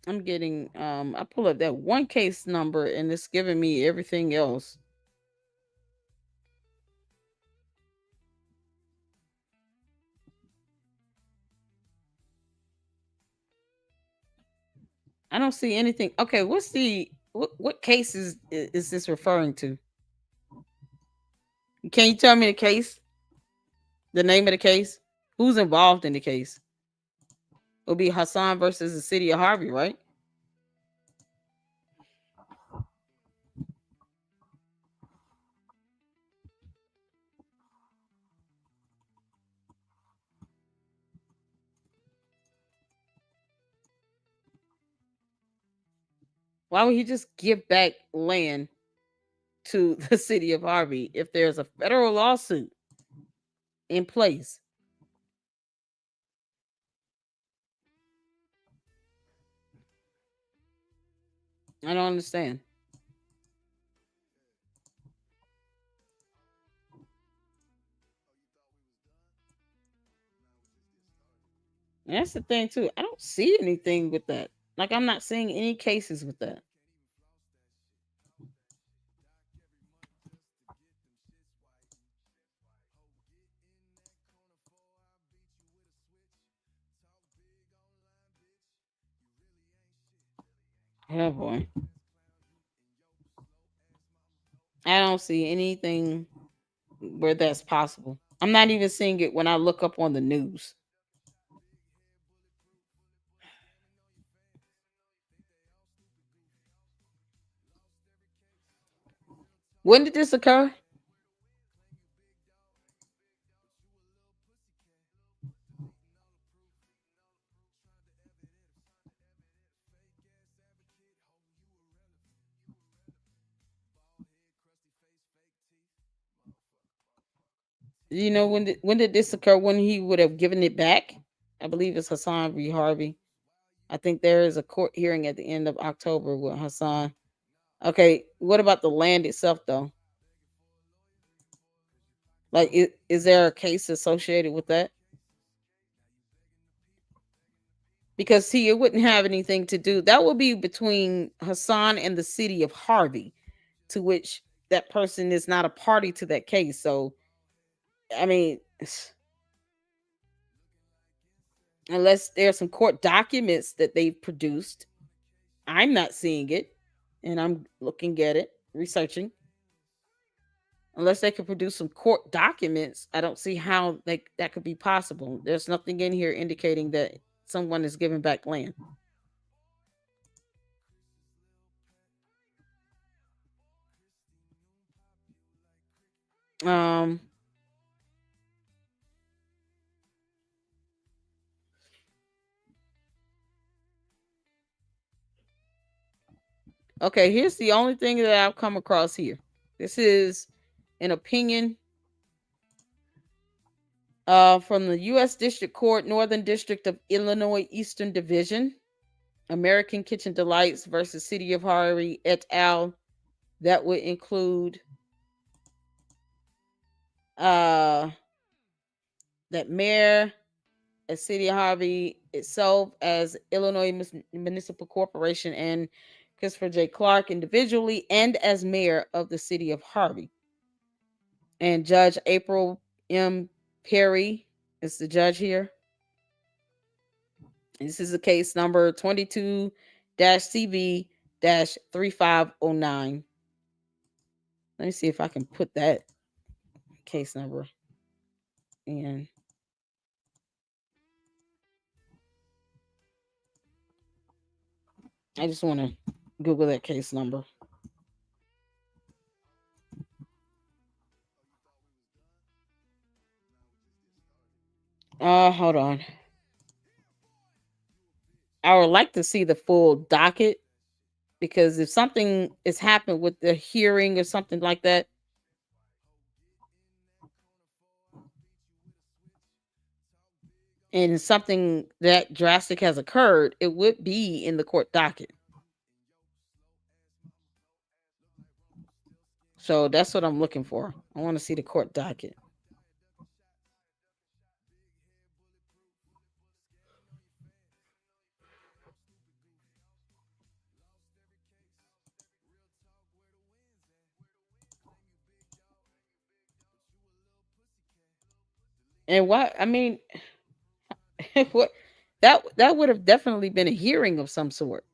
[SPEAKER 1] I'm getting I pull up that one case number and it's giving me everything else. I don't see anything. Okay, what's the what case is this referring to? Can you tell me the case? The name of the case? Who's involved in the case? It'll be Hassan versus the city of Harvey, right? Why would he just give back land to the city of Harvey if there's a federal lawsuit in place? I don't understand. And that's the thing too. I don't see anything with that. Like I'm not seeing any cases with that. Oh boy. I don't see anything where that's possible. I'm not even seeing it when I look up on the news. When did this occur? You know when did this occur? When he would have given it back? I believe it's Hassan v. Harvey. I think there is a court hearing at the end of October with Hassan. Okay, what about the land itself though? Like, is there a case associated with that? Because see, it wouldn't have anything to do. That would be between Hassan and the city of Harvey, to which that person is not a party to that case. So, I mean, unless there's some court documents that they've produced, I'm not seeing it, and I'm looking at it, researching. Unless they could produce some court documents, I don't see how that could be possible. There's nothing in here indicating that someone is giving back land. Um, okay, here's the only thing that I've come across here. This is an opinion from the U.S. District Court, Northern District of Illinois, Eastern Division, American Kitchen Delights versus City of Harvey et al. That would include that mayor, a City of Harvey itself as Illinois Municipal Corporation, and Christopher J. Clark individually and as mayor of the City of Harvey. And Judge April M. Perry is the judge here. And this is the case number 22-CB-3509. Let me see if I can put that case number in. I just want to Google that case number. Hold on. I would like to see the full docket, because if something has happened with the hearing or something like that, and something that drastic has occurred, it would be in the court docket. So that's what I'm looking for. I want to see the court docket. And what I mean, what that would have definitely been a hearing of some sort.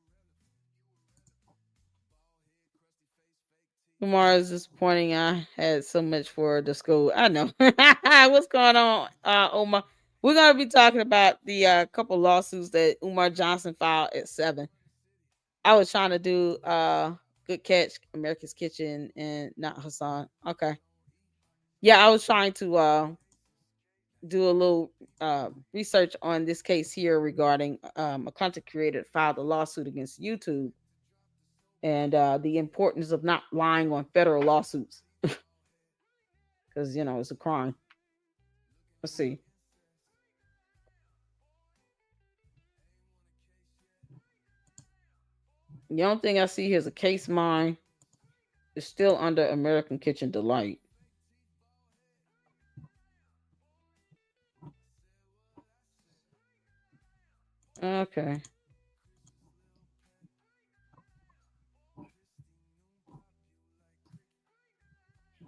[SPEAKER 1] Umar is disappointing. I had so much for the school. I know. What's going on, Omar? We're gonna be talking about the couple lawsuits that Umar Johnson filed at 7. I was trying to do Good Catch, America's Kitchen, and not Hassan. Okay. Yeah, I was trying to do a little research on this case here regarding a content creator that filed a lawsuit against YouTube, and the importance of not lying on federal lawsuits, because it's a crime. Let's see. The only thing I see here is a case mine. It's still under American Kitchen Delight. Okay.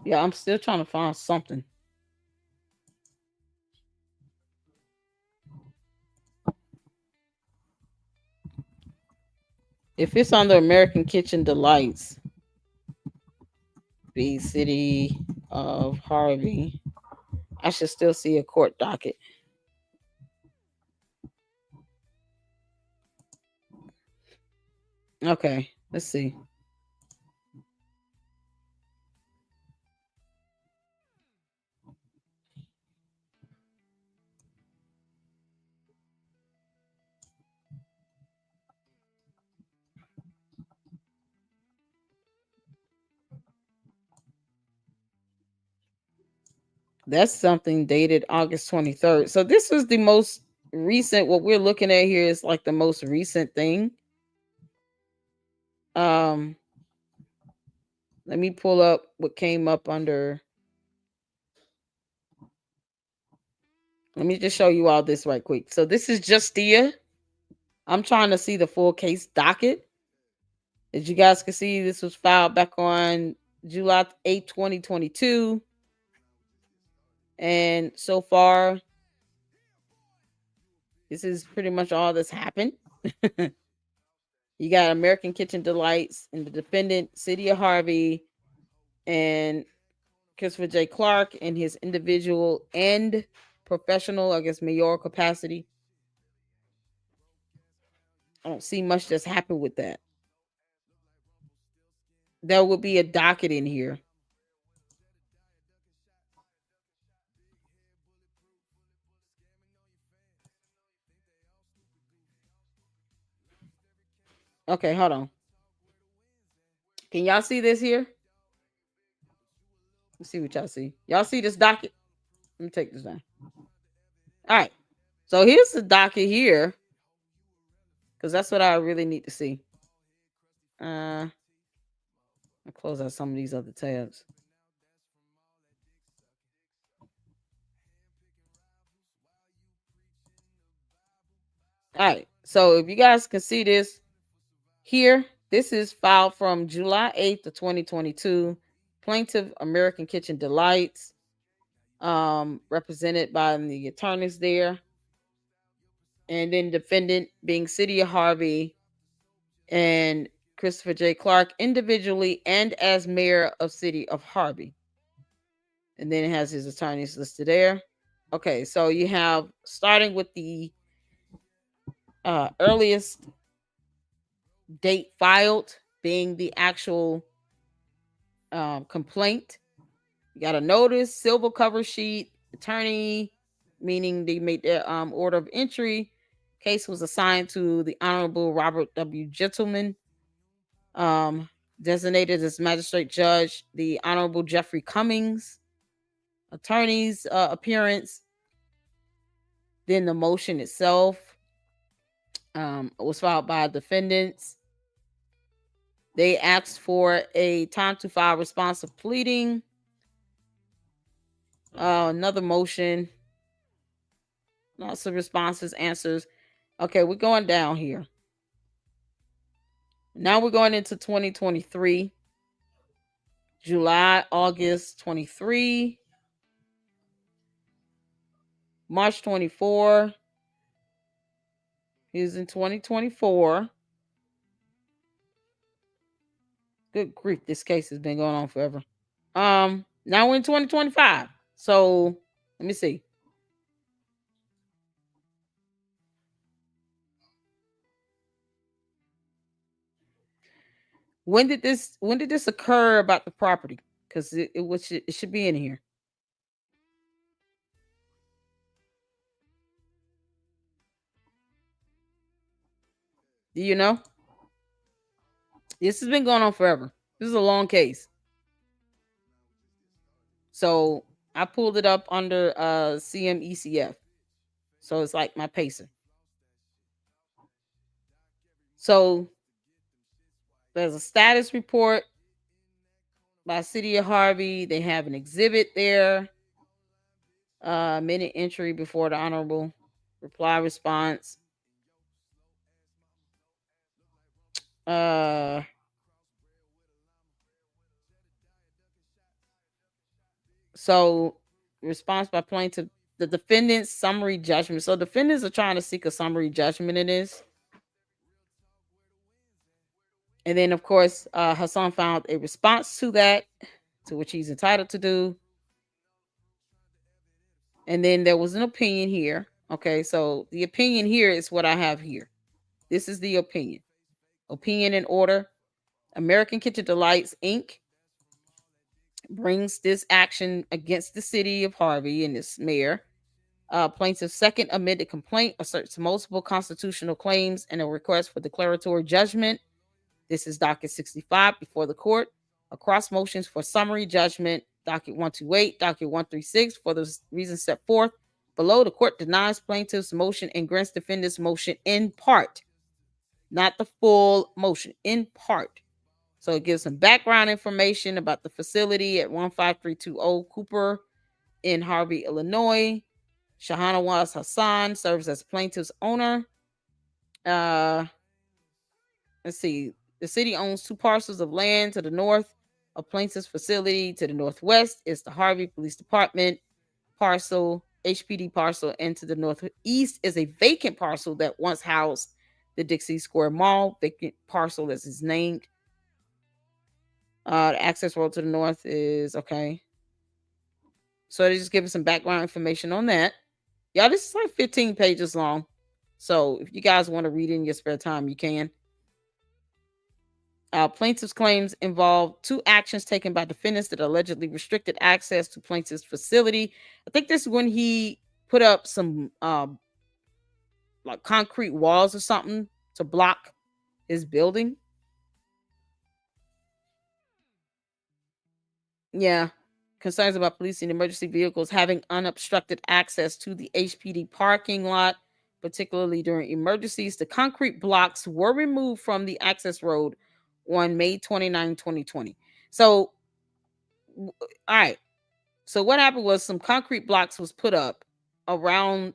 [SPEAKER 1] Yeah, I'm still trying to find something. If it's on the American Kitchen Delights, the City of Harvey, I should still see a court docket. Okay, let's see. That's something dated August 23rd. So this was the most recent. What we're looking at here is like the most recent thing. Um, let me pull up what came up under. Let me just show you all this right quick. So this is Justia. I'm trying to see the full case docket. As you guys can see, this was filed back on July 8, 2022. And so far, this is pretty much all that's happened. You got American Kitchen Delights and the defendant, City of Harvey, and Christopher J. Clark in his individual and professional, I guess, mayoral capacity. I don't see much that's happened with that. There will be a docket in here. Okay, hold on. Can y'all see this here? Let's see what y'all see. Y'all see this docket? Let me take this down. All right. So here's the docket here. Because that's what I really need to see. I'll close out some of these other tabs. All right. So if you guys can see this here, this is filed from July 8th of 2022. Plaintiff American Kitchen Delights, represented by the attorneys there. And then defendant being City of Harvey and Christopher J. Clark individually and as mayor of City of Harvey. And then it has his attorneys listed there. Okay, so you have, starting with the earliest date filed being the actual complaint. You got a notice, silver cover sheet, attorney, meaning they made their order of entry. Case was assigned to the Honorable Robert W. Gentleman, designated as magistrate judge, the Honorable Jeffrey Cummings. Attorney's appearance. Then the motion itself was filed by defendants. They asked for a time to file response of pleading. Another motion. Lots of responses, answers. Okay, we're going down here. Now we're going into 2023. July, August 23. March 24. He's in 2024. Good grief, this case has been going on forever. Now we're in 2025. So let me see. When did this occur about the property? Because it should be in here. Do you know? This has been going on forever. This is a long case. So I pulled it up under CMECF. So it's like my pacer. So there's a status report by City of Harvey. They have an exhibit there. Minute entry before the Honorable. Reply response. So response by plaintiff, the defendant's summary judgment. So defendants are trying to seek a summary judgment in this. And then, of course, Hassan found a response to that, to which he's entitled to do. And then there was an opinion here. Okay, so the opinion here is what I have here. This is the opinion. Opinion in order. American Kitchen Delights, Inc. brings this action against the City of Harvey and its mayor. Plaintiff's second amended complaint asserts multiple constitutional claims and a request for declaratory judgment. This is docket 65 before the court. Across motions for summary judgment, docket 128, docket 136, for the reasons set forth below, the court denies plaintiff's motion and grants defendant's motion in part, not the full motion, in part. So it gives some background information about the facility at 15320 Cooper in Harvey, Illinois. Shahanawaz Hassan serves as plaintiff's owner. Let's see. The city owns 2 parcels of land. To the north of plaintiff's facility, to the northwest is the Harvey Police Department parcel, HPD parcel, and to the northeast is a vacant parcel that once housed the Dixie Square Mall. Vacant parcel as is named. The access road to the north is okay. So they just giving some background information on that. Y'all, this is like 15 pages long. So if you guys want to read it in your spare time, you can. Plaintiff's claims involve two actions taken by defendants that allegedly restricted access to plaintiff's facility. I think this is when he put up some like concrete walls or something to block his building. Yeah. Concerns about policing emergency vehicles having unobstructed access to the HPD parking lot, particularly during emergencies. The concrete blocks were removed from the access road on May 29, 2020. So, all right. So what happened was some concrete blocks was put up around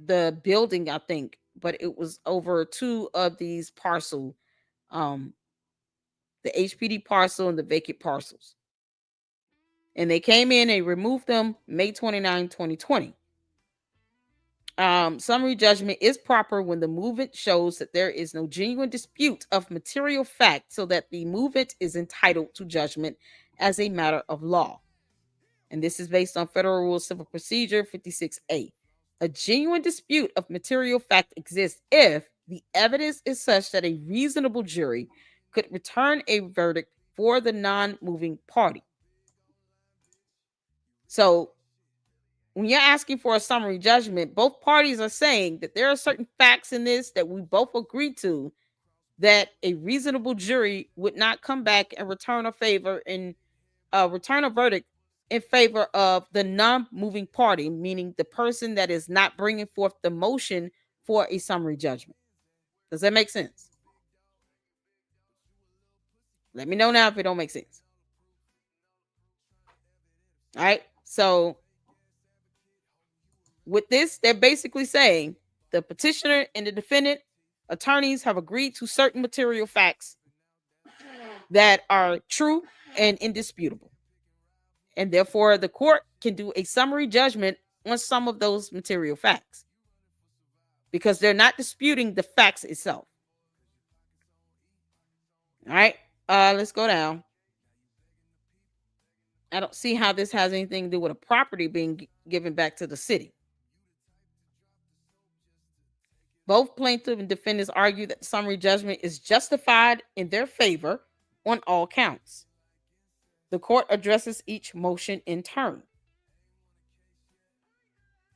[SPEAKER 1] the building, I think, but it was over two of these parcel, um, the HPD parcel and the vacant parcels. And they came in and removed them May 29, 2020. Summary judgment is proper when the movement shows that there is no genuine dispute of material fact, so that the movement is entitled to judgment as a matter of law. And this is based on Federal Rule of Civil Procedure 56A. A genuine dispute of material fact exists if the evidence is such that a reasonable jury could return a verdict for the non-moving party. So when you're asking for a summary judgment, both parties are saying that there are certain facts in this that we both agree to, that a reasonable jury would not come back and return a favor and return a verdict in favor of the non-moving party, meaning the person that is not bringing forth the motion for a summary judgment. Does that make sense? Let me know now if it don't make sense. All right. So with this, they're basically saying the petitioner and the defendant attorneys have agreed to certain material facts that are true and indisputable. And therefore, the court can do a summary judgment on some of those material facts because they're not disputing the facts itself. All right, let's go down. I don't see how this has anything to do with a property being given back to the city. Both plaintiff and defendants argue that the summary judgment is justified in their favor on all counts. The court addresses each motion in turn.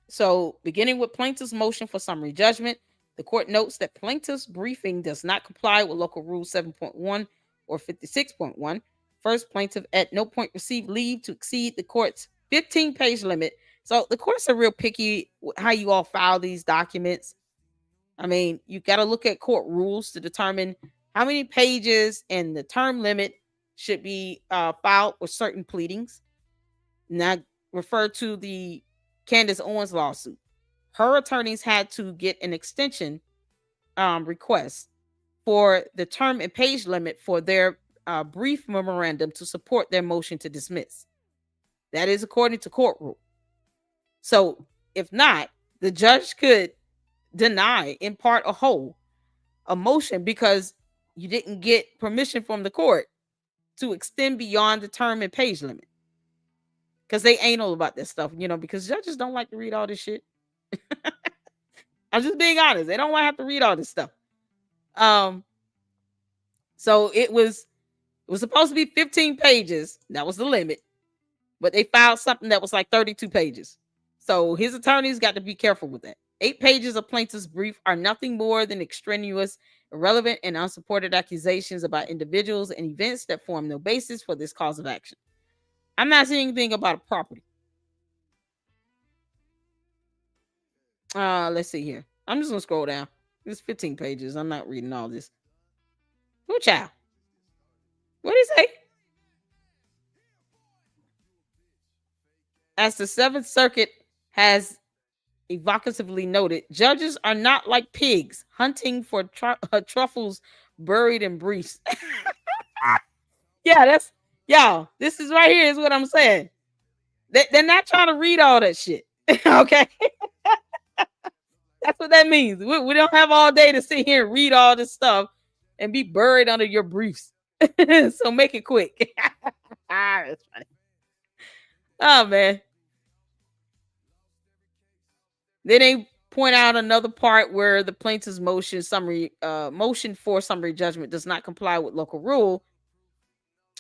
[SPEAKER 1] So, beginning with plaintiff's motion for summary judgment, the court notes that plaintiff's briefing does not comply with Local Rule 7.1 or 56.1. First, plaintiff at no point received leave to exceed the court's 15-page limit. So, the courts are real picky with how you all file these documents. I mean, you got to look at court rules to determine how many pages and the term limit should be filed with certain pleadings. Now, refer to the Candace Owens lawsuit. Her attorneys had to get an extension request for the term and page limit for their brief memorandum to support their motion to dismiss. That is according to court rule. So if not, the judge could deny in part or whole a motion because you didn't get permission from the court to extend beyond the term and page limit. Because they ain't all about this stuff, because judges don't like to read all this shit. I'm just being honest. They don't want to have to read all this stuff. So it was supposed to be 15 pages. That was the limit. But they filed something that was like 32 pages. So his attorneys got to be careful with that. 8 pages of plaintiff's brief are nothing more than extraneous, irrelevant, and unsupported accusations about individuals and events that form no basis for this cause of action. I'm not saying anything about a property. Let's see here. I'm just gonna scroll down. It's 15 pages. I'm not reading all this. Who child? What did he say? As the Seventh Circuit has evocatively noted, judges are not like pigs hunting for truffles buried in briefs. Yeah, that's y'all. This is right here is what I'm saying. They're not trying to read all that shit. Okay. That's what that means. We don't have all day to sit here and read all this stuff and be buried under your briefs. So make it quick. That's funny. Oh man. Then they point out another part where the plaintiff's motion for summary judgment does not comply with local rule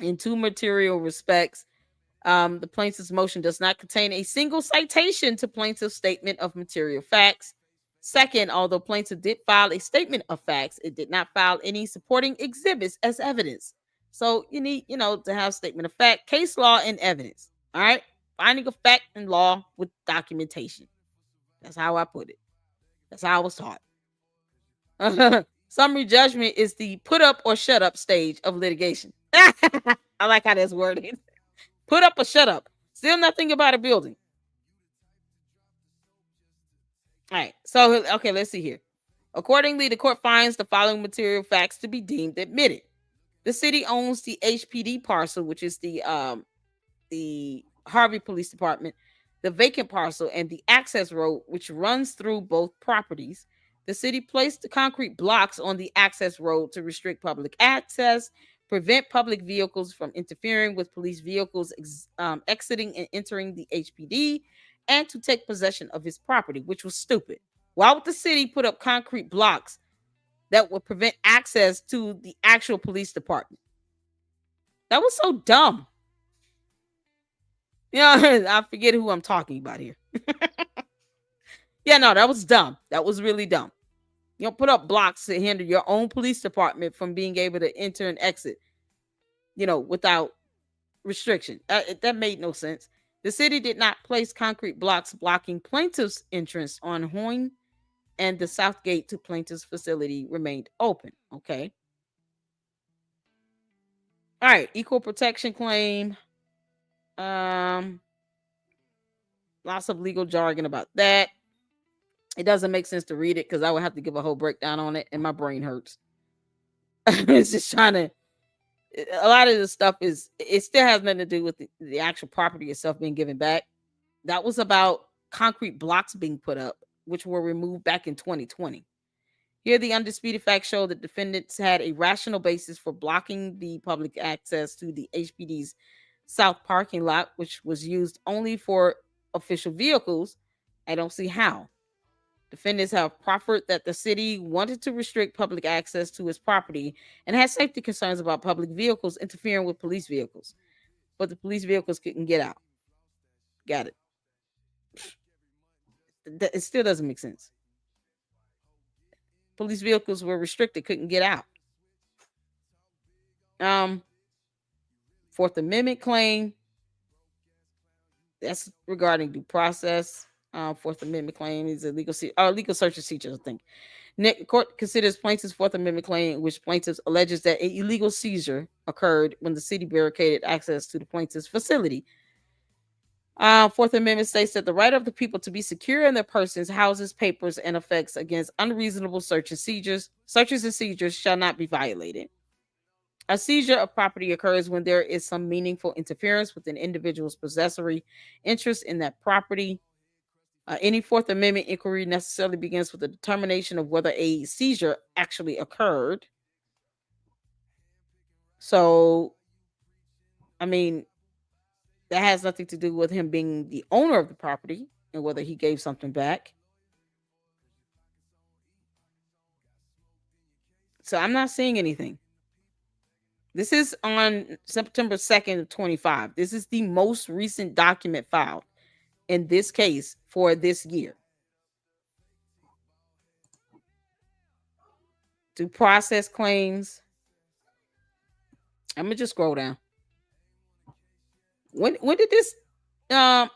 [SPEAKER 1] in two material respects. The plaintiff's motion does not contain a single citation to plaintiff's statement of material facts. Second, although plaintiff did file a statement of facts, it did not file any supporting exhibits as evidence. So you need, to have statement of fact, case law, and evidence. All right, finding of fact and law with documentation. That's how I put it. That's how I was taught. Summary judgment is the put up or shut up stage of litigation. I like how that's worded. Put up or shut up. Still nothing about a building. All right. So, okay, let's see here. Accordingly, the court finds the following material facts to be deemed admitted. The city owns the HPD parcel, which is the Harvey Police Department, the vacant parcel, and the access road, which runs through both properties. The city placed the concrete blocks on the access road to restrict public access, prevent public vehicles from interfering with police vehicles exiting and entering the HPD, and to take possession of his property, which was stupid. Why would the city put up concrete blocks that would prevent access to the actual police department? That was so dumb. I forget who I'm talking about here. Yeah, no, that was dumb. That was really dumb. You don't put up blocks to hinder your own police department from being able to enter and exit, without restriction. That made no sense. The city did not place concrete blocks blocking plaintiff's entrance on Hoyne, and the south gate to plaintiff's facility remained open. Okay. All right. Equal protection claim. Lots of legal jargon about that. It doesn't make sense to read it because I would have to give a whole breakdown on it, and my brain hurts. It's just trying to. A lot of the stuff it still has nothing to do with the actual property itself being given back. That was about concrete blocks being put up, which were removed back in 2020. Here, the undisputed facts show that defendants had a rational basis for blocking the public access to the HPD's south parking lot, which was used only for official vehicles. I don't see how. Defendants have proffered that the city wanted to restrict public access to its property and had safety concerns about public vehicles interfering with police vehicles, but the police vehicles couldn't get out. Got it. It still doesn't make sense. Police vehicles were restricted, couldn't get out. Fourth Amendment claim. That's regarding due process. Fourth Amendment claim is a legal search and seizure, I think. Court considers plaintiff's Fourth Amendment claim, which plaintiff alleges that an illegal seizure occurred when the city barricaded access to the plaintiff's facility. Fourth Amendment states that the right of the people to be secure in their persons, houses, papers, and effects against unreasonable searches and seizures shall not be violated. A seizure of property occurs when there is some meaningful interference with an individual's possessory interest in that property. Any Fourth Amendment inquiry necessarily begins with the determination of whether a seizure actually occurred. So, I mean, that has nothing to do with him being the owner of the property and whether he gave something back. So I'm not seeing anything. This is on September 2nd of 25. This is the most recent document filed in this case for this year. Due process claims. I'm gonna just scroll down. When did this? I'm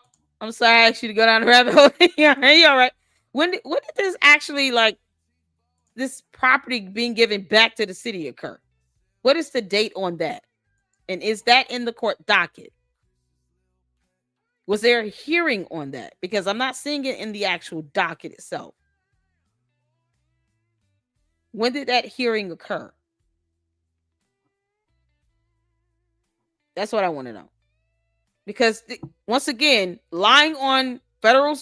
[SPEAKER 1] sorry, I asked you to go down the rabbit hole. Yeah, all right. When did this actually, like, this property being given back to the city occur? What is the date on that? And is that in the court docket? Was there a hearing on that? Because I'm not seeing it in the actual docket itself. When did that hearing occur? That's what I want to know. Because once again, lying on federal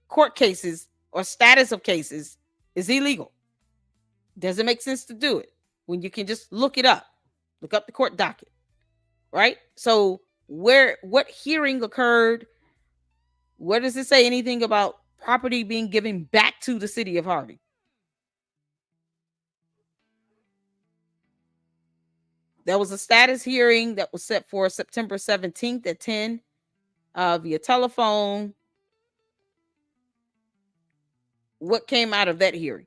[SPEAKER 1] court cases or status of cases is illegal. Doesn't make sense to do it when you can just look it up. Look up the court docket. Right? So what hearing occurred? Where does it say anything about property being given back to the city of Harvey? There was a status hearing that was set for September 17th at 10 via telephone. What came out of that hearing?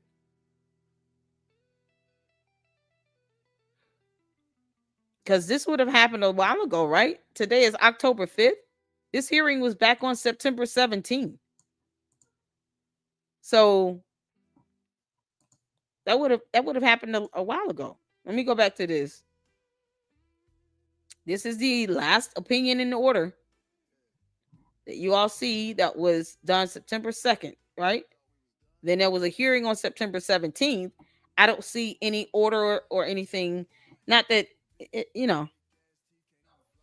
[SPEAKER 1] Because this would have happened a while ago, right? Today is October 5th. This hearing was back on September 17th. So that would have happened a while ago. Let me go back to this. This is the last opinion in the order that you all see that was done September 2nd, right? Then there was a hearing on September 17th. I don't see any order or anything. Not that,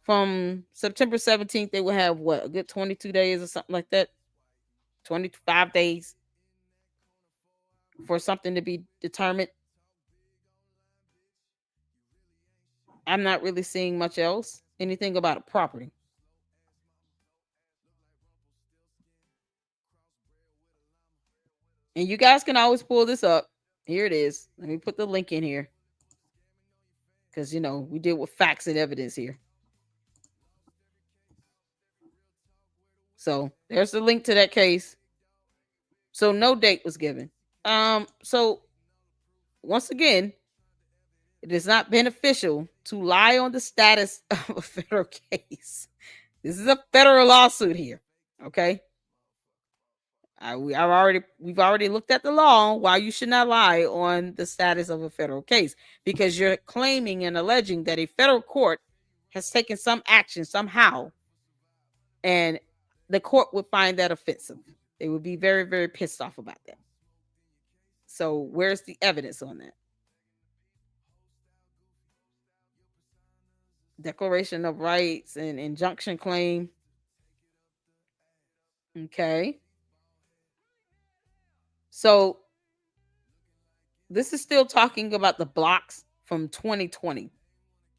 [SPEAKER 1] from September 17th, they will have what, a good 22 days or something like that? 25 days for something to be determined. I'm not really seeing much else. Anything about a property. And you guys can always pull this up. Here it is. Let me put the link in here. Because, we deal with facts and evidence here. So there's the link to that case. So no date was given. So once again, it is not beneficial to lie on the status of a federal case. This is a federal lawsuit here. Okay. We've already looked at the law why you should not lie on the status of a federal case, because you're claiming and alleging that a federal court has taken some action somehow, and the court would find that offensive. They would be very, very pissed off about that. So where's the evidence on that? Declaration of rights and injunction claim. Okay. So this is still talking about the blocks from 2020.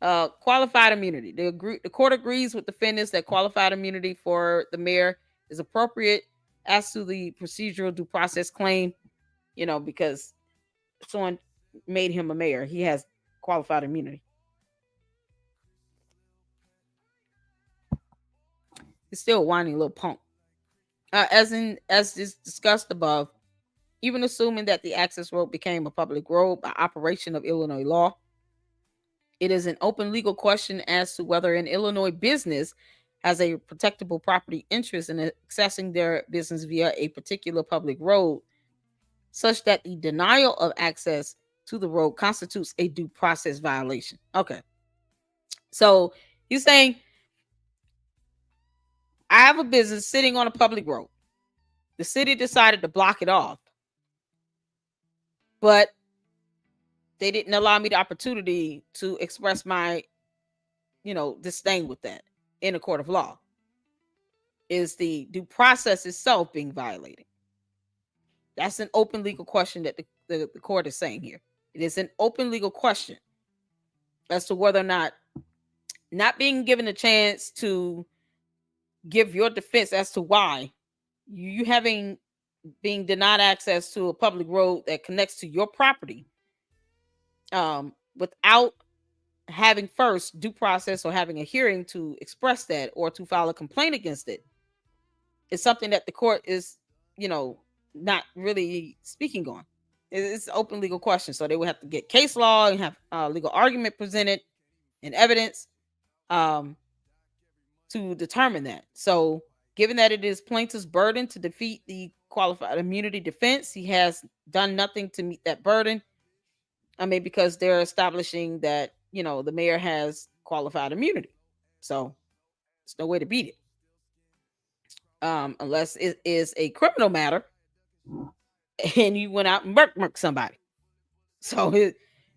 [SPEAKER 1] Qualified immunity. The court agrees with defendants that qualified immunity for the mayor is appropriate as to the procedural due process claim, because someone made him a mayor. He has qualified immunity. He's still a whiny little punk. As is discussed above, even assuming that the access road became a public road by operation of Illinois law, it is an open legal question as to whether an Illinois business has a protectable property interest in accessing their business via a particular public road, such that the denial of access to the road constitutes a due process violation. Okay. So you're saying, I have a business sitting on a public road. The city decided to block it off, but they didn't allow me the opportunity to express my, disdain with that in a court of law. Is the due process itself being violated? That's an open legal question that the court is saying here. It is an open legal question as to whether or not being given a chance to give your defense as to why you being denied access to a public road that connects to your property, without having first due process or having a hearing to express that or to file a complaint against it, is something that the court is, not really speaking on. It's an open legal question. So they would have to get case law and have legal argument presented and evidence to determine that. So given that it is plaintiff's burden to defeat the qualified immunity defense, he has done nothing to meet that burden. Because they're establishing that, the mayor has qualified immunity. So there's no way to beat it. Unless it is a criminal matter and you went out and murked somebody. So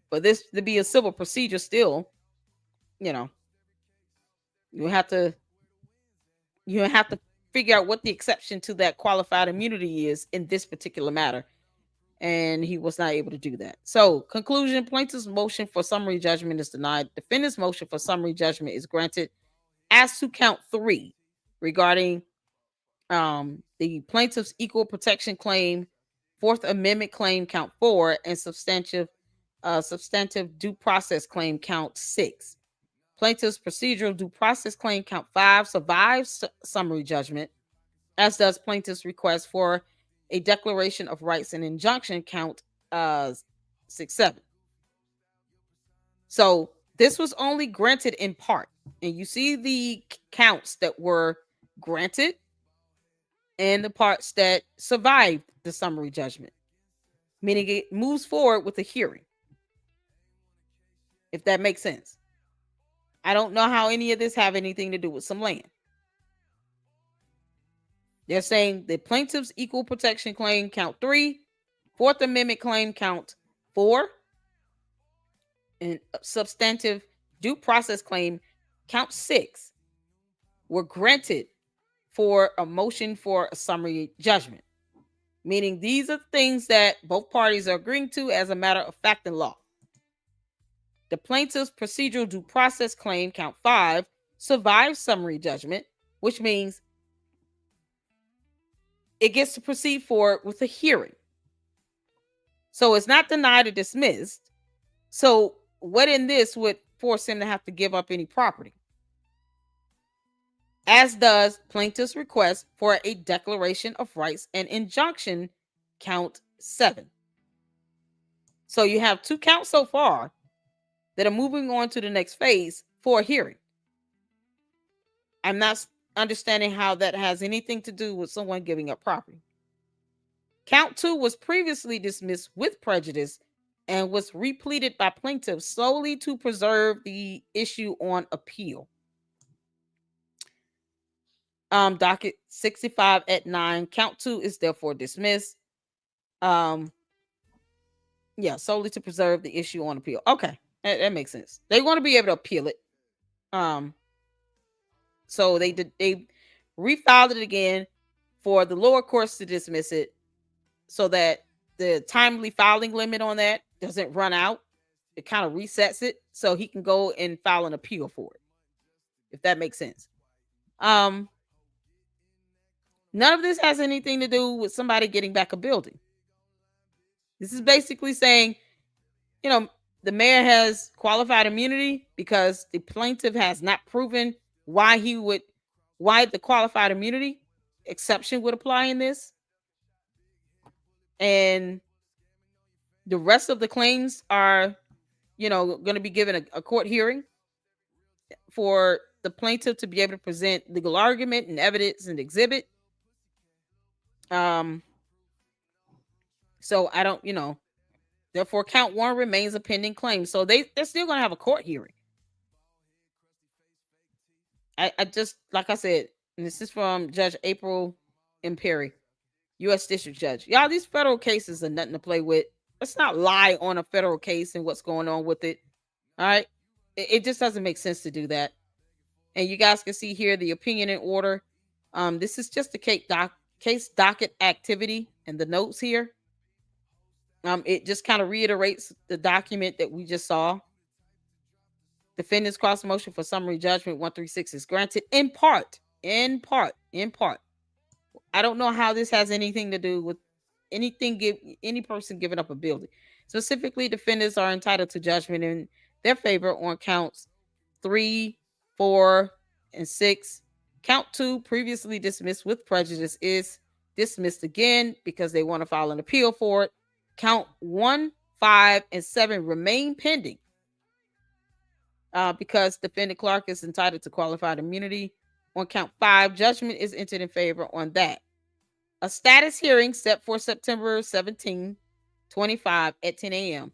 [SPEAKER 1] for this to be a civil procedure still, you have to figure out what the exception to that qualified immunity is in this particular matter. And he was not able to do that. So, conclusion, plaintiff's motion for summary judgment is denied. Defendant's motion for summary judgment is granted As to count 3 regarding the plaintiff's equal protection claim, Fourth Amendment claim, count 4, and substantive due process claim, count 6. Plaintiff's procedural due process claim, count 5, survives summary judgment, as does plaintiff's request for a declaration of rights and injunction, count 6-7. So this was only granted in part, and you see the counts that were granted and the parts that survived the summary judgment, meaning it moves forward with a hearing, if that makes sense. I don't know how any of this have anything to do with some land. They're saying the plaintiff's equal protection claim, count 3, Fourth Amendment claim, count 4, and substantive due process claim, count 6, were granted for a motion for a summary judgment, meaning these are things that both parties are agreeing to as a matter of fact and law. The plaintiff's procedural due process claim, count 5, survives summary judgment, which means it gets to proceed forward with a hearing. So it's not denied or dismissed. So what in this would force him to have to give up any property? As does plaintiff's request for a declaration of rights and injunction, count 7. So you have 2 counts so far that are moving on to the next phase for a hearing. I'm not understanding how that has anything to do with someone giving up property. Count 2 was previously dismissed with prejudice and was repleted by plaintiffs solely to preserve the issue on appeal. Docket 65 at 9. Count 2 is therefore dismissed. Solely to preserve the issue on appeal. Okay, that makes sense. They want to be able to appeal it. So they refiled it again for the lower courts to dismiss it, so that the timely filing limit on that doesn't run out. It kind of resets it so he can go and file an appeal for it, if that makes sense. None of this has anything to do with somebody getting back a building. This is basically saying, the mayor has qualified immunity because the plaintiff has not proven why the qualified immunity exception would apply in this. And the rest of the claims are, going to be given a court hearing for the plaintiff to be able to present legal argument and evidence and exhibit. So I don't, therefore count 1 remains a pending claim. So they're still going to have a court hearing. I just, like I said, and this is from Judge April M. Perry, U.S. District Judge. Y'all, these federal cases are nothing to play with. Let's not lie on a federal case and what's going on with it. All right. It just doesn't make sense to do that. And you guys can see here the opinion in order. This is just the case docket activity and the notes here. It just kind of reiterates the document that we just saw. Defendant's cross motion for summary judgment 136 is granted in part. I don't know how this has anything to do with any person giving up a building. Specifically, defendants are entitled to judgment in their favor on counts 3, 4, and 6. Count 2, previously dismissed with prejudice, is dismissed again because they want to file an appeal for it. Count 1, 5, and 7 remain pending because defendant Clark is entitled to qualified immunity. On count 5, judgment is entered in favor on that. A status hearing set for September 17, 25 at 10 a.m.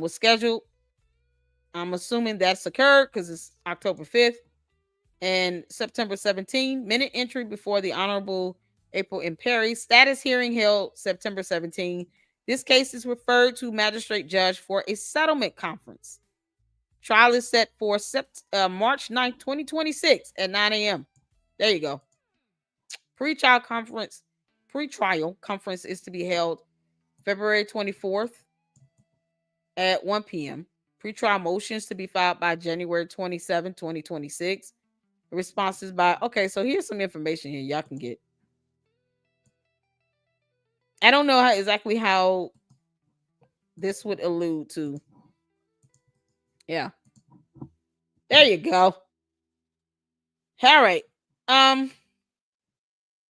[SPEAKER 1] Was scheduled. I'm assuming that's occurred because it's October 5th. And September 17, minute entry before the Honorable April M. Perry. Status hearing held September 17. This case is referred to magistrate judge for a settlement conference. Trial is set for March 9th, 2026 at 9 a.m. There you go. Pre-trial conference is to be held February 24th at 1 p.m. Pre-trial motions to be filed by January 27, 2026. Responses by, okay, so here's some information here y'all can get. I don't know exactly how this would allude to. Yeah. There you go. All right.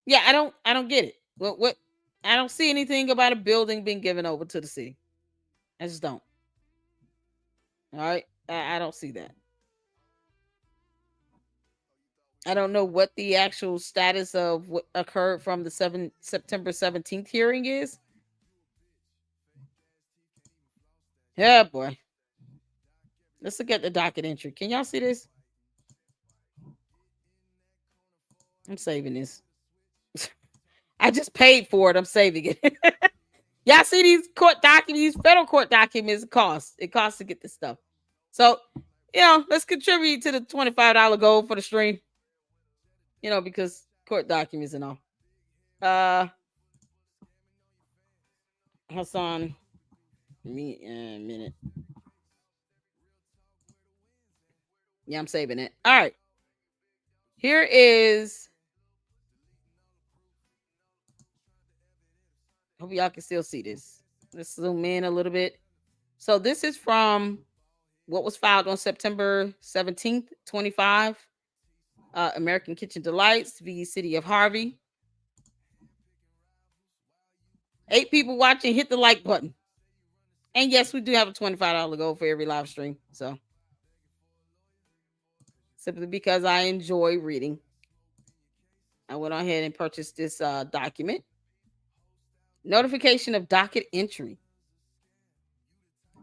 [SPEAKER 1] Yeah, I don't get it. What I don't see anything about a building being given over to the city. I just don't. All right. I don't see that. I don't know what the actual status of what occurred from the September 17th hearing is. Yeah, boy. Let's look at the docket entry. Can y'all see this? I'm saving this. I just paid for it. I'm saving it. Y'all see these court documents, these federal court documents cost. It costs to get this stuff. So, let's contribute to the $25 goal for the stream. Because court documents and all. Hassan, me a minute. Yeah, I'm saving it. All right. Here is. Hope y'all can still see this. Let's zoom in a little bit. So this is from what was filed on September 17th, 25. American Kitchen Delights v. City of Harvey. 8 people watching, hit the like button. And yes, we do have a $25 goal for every live stream. So simply because I enjoy reading, I went ahead and purchased this document. Notification of docket entry.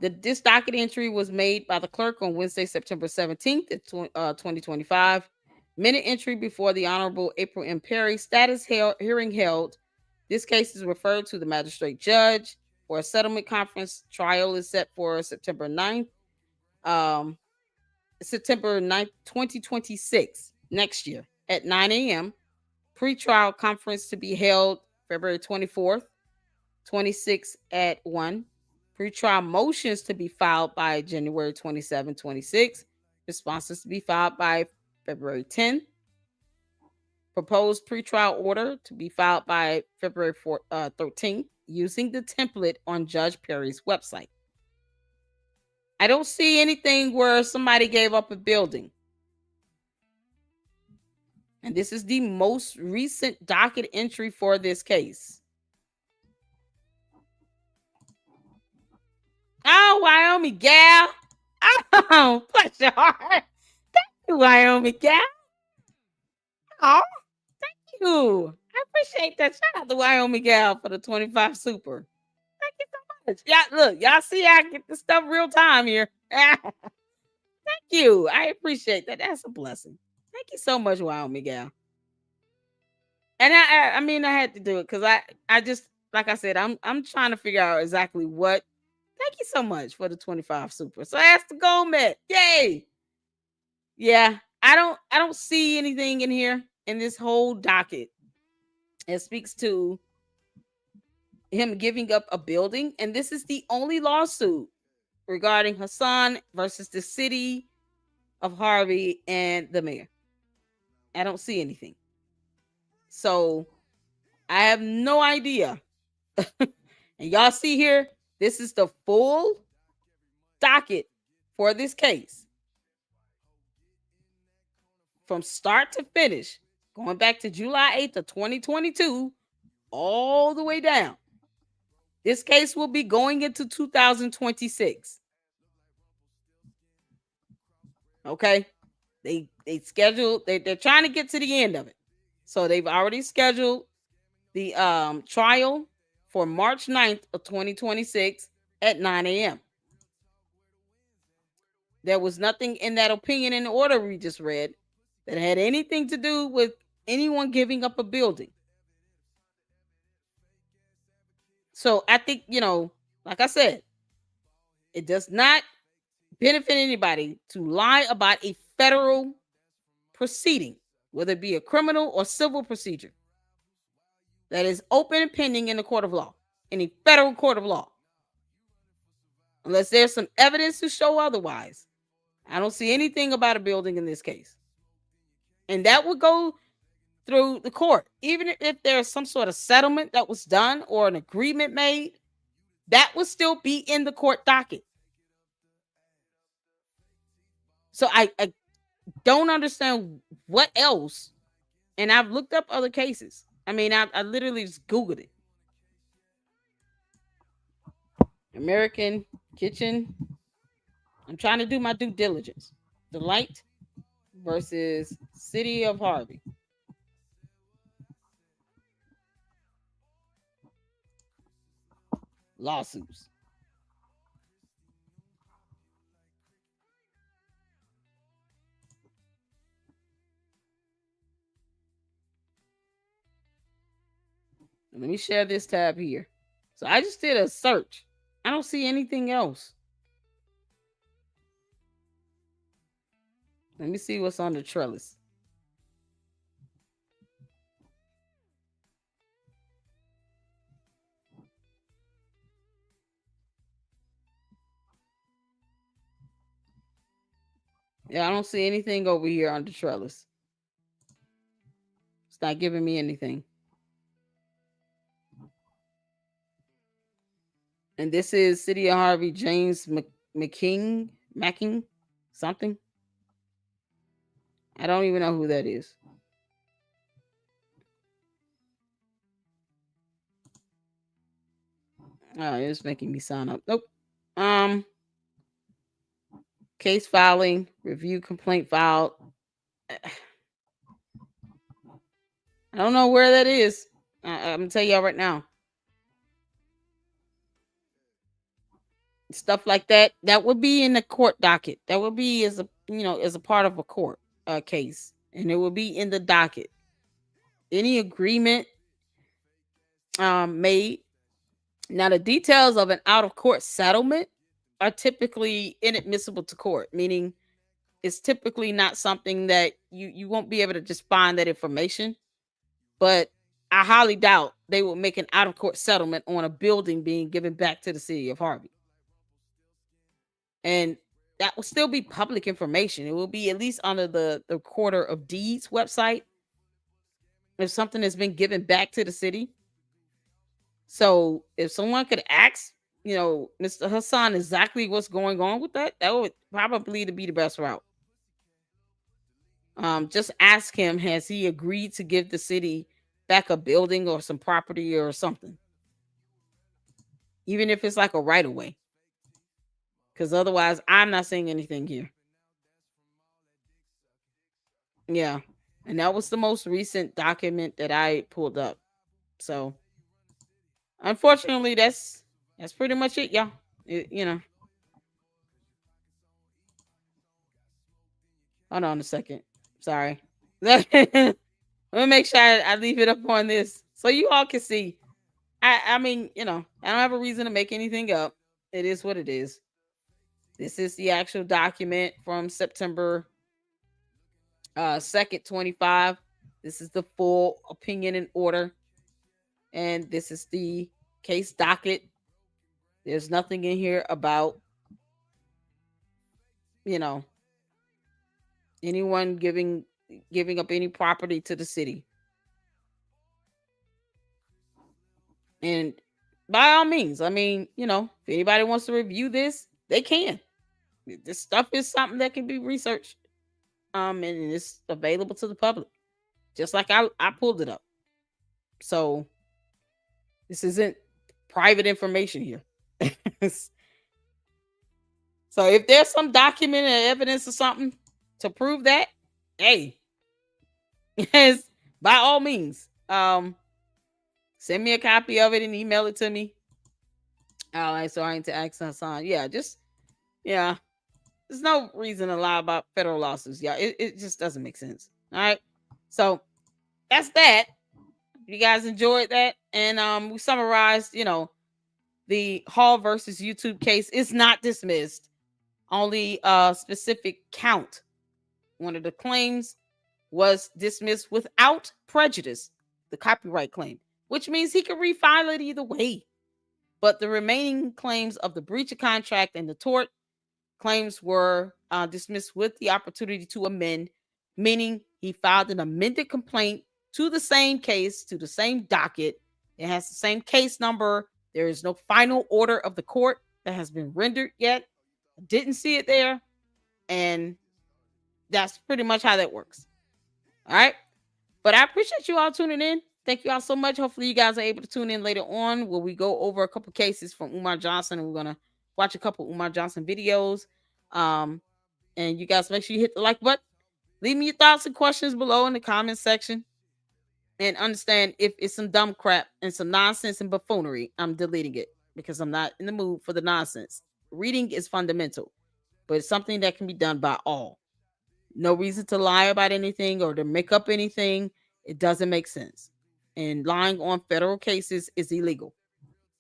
[SPEAKER 1] This docket entry was made by the clerk on Wednesday, September 17th, 2025. Minute entry before the Honorable April M. Perry status hearing held. This case is referred to the magistrate judge for a settlement conference. Trial is set for September 9th. September 9th, 2026, next year at 9 a.m. Pre-trial conference to be held February 24th, 26 at 1. Pre-trial motions to be filed by January 27, 26. Responses to be filed by February 10th. Proposed pre-trial order to be filed by February 13th using the template on Judge Perry's website. I don't see anything where somebody gave up a building. And this is the most recent docket entry for this case. Oh, Wyoming gal. Oh, bless your heart. Thank you, Wyoming gal. Oh, thank you. I appreciate that. Shout out to Wyoming gal for the 25 super. Thank you so much. Yeah, look, y'all see I get the stuff real time here. Thank you. I appreciate that. That's a blessing. Thank you so much, Wyoming gal. And I mean, I had to do it because I just, like I said, I'm trying to figure out exactly what. Thank you so much for the 25 super. So that's the goal met. Yay. Yeah, I don't see anything in here in this whole docket. It speaks to him giving up a building, and this is the only lawsuit regarding Hassan versus the city of Harvey and the mayor. I don't see anything. So I have no idea. And y'all see here, this is the full docket for this case. From start to finish, going back to July 8th of 2022, all the way down. This case will be going into 2026. Okay? They scheduled, they're trying to get to the end of it. So they've already scheduled the trial for March 9th of 2026 at 9 a.m. There was nothing in that opinion in the order we just read that had anything to do with anyone giving up a building. So I think, like I said, it does not benefit anybody to lie about a federal proceeding, whether it be a criminal or civil procedure that is open and pending in the court of law, in a federal court of law. Unless there's some evidence to show otherwise. I don't see anything about a building in this case. And that would go through the court. Even if there's some sort of settlement that was done or an agreement made, that would still be in the court docket. So I don't understand what else. And I've looked up other cases. I mean, I literally just Googled it. American Kitchen. I'm trying to do my due diligence. Delight versus City of Harvey. Lawsuits. Let me share this tab here. So I just did a search. I don't see anything else. Let me see what's on the trellis. Yeah, I don't see anything over here on the trellis. It's not giving me anything. And this is City of Harvey, James Macking, something. I don't even know who that is. Oh, it's making me sign up. Nope. Case filing, review complaint filed. I don't know where that is. I'm gonna tell y'all right now. Stuff like that would be in the court docket. That would be as a part of a court case, and it would be in the docket. Any agreement made. Now, the details of an out of court settlement are typically inadmissible to court, meaning it's typically not something that you won't be able to just find that information. But I highly doubt they will make an out of court settlement on a building being given back to the city of Harvey. And that will still be public information. It will be at least under the Recorder of Deeds website if something has been given back to the city. So if someone could ask, Mr. Hassan exactly what's going on with that, that would probably be the best route. Just ask him, has he agreed to give the city back a building or some property or something? Even if it's like a right of way. Because otherwise, I'm not seeing anything here. Yeah. And that was the most recent document that I pulled up. So unfortunately, that's pretty much it, y'all. Hold on a second. Sorry. Let me make sure I leave it up on this so you all can see. I mean, I don't have a reason to make anything up. It is what it is. This is the actual document from September 2nd, 25. This is the full opinion and order. And this is the case docket. There's nothing in here about, anyone giving up any property to the city. And by all means, I mean, if anybody wants to review this, they can. This stuff is something that can be researched. And it's available to the public. Just like I pulled it up. So this isn't private information here. So if there's some documented evidence or something to prove that, hey, yes, by all means, send me a copy of it and email it to me. All right, so I need to ask Hassan. Yeah, there's no reason to lie about federal lawsuits. Yeah, it just doesn't make sense. All right, so that's that. You guys enjoyed that, and we summarized, the Hall versus YouTube case is not dismissed. Only a specific count. One of the claims was dismissed without prejudice, the copyright claim, which means he can refile it either way. But the remaining claims of the breach of contract and the tort claims were dismissed with the opportunity to amend, meaning He filed an amended complaint to the same case, to the same docket. It has the same case number. There is no final order of the court that has been rendered yet. I didn't see it there. And that's pretty much how that works. All right. But I appreciate you all tuning in. Thank you all so much. Hopefully you guys are able to tune in later on where we go over a couple cases from Umar Johnson, and we're going to watch a couple Umar Johnson videos. And you guys make sure you hit the like button. Leave me your thoughts and questions below in the comment section. And understand, if it's some dumb crap and some nonsense and buffoonery, I'm deleting it because I'm not in the mood for the nonsense. Reading is fundamental, but it's something that can be done by all. No reason to lie about anything or to make up anything. It doesn't make sense. And lying on federal cases is illegal.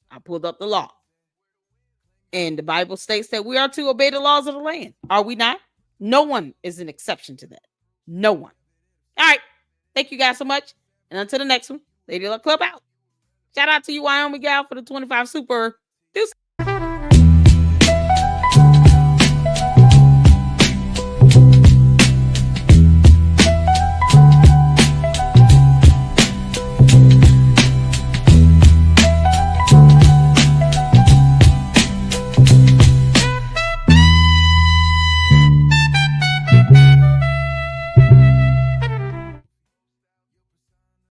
[SPEAKER 1] I pulled up the law. And the Bible states that we are to obey the laws of the land. Are we not? No one is an exception to that. No one. All right. Thank you guys so much. And until the next one, Lady Luck Club out. Shout out to you, Wyoming gal, for the 25 super.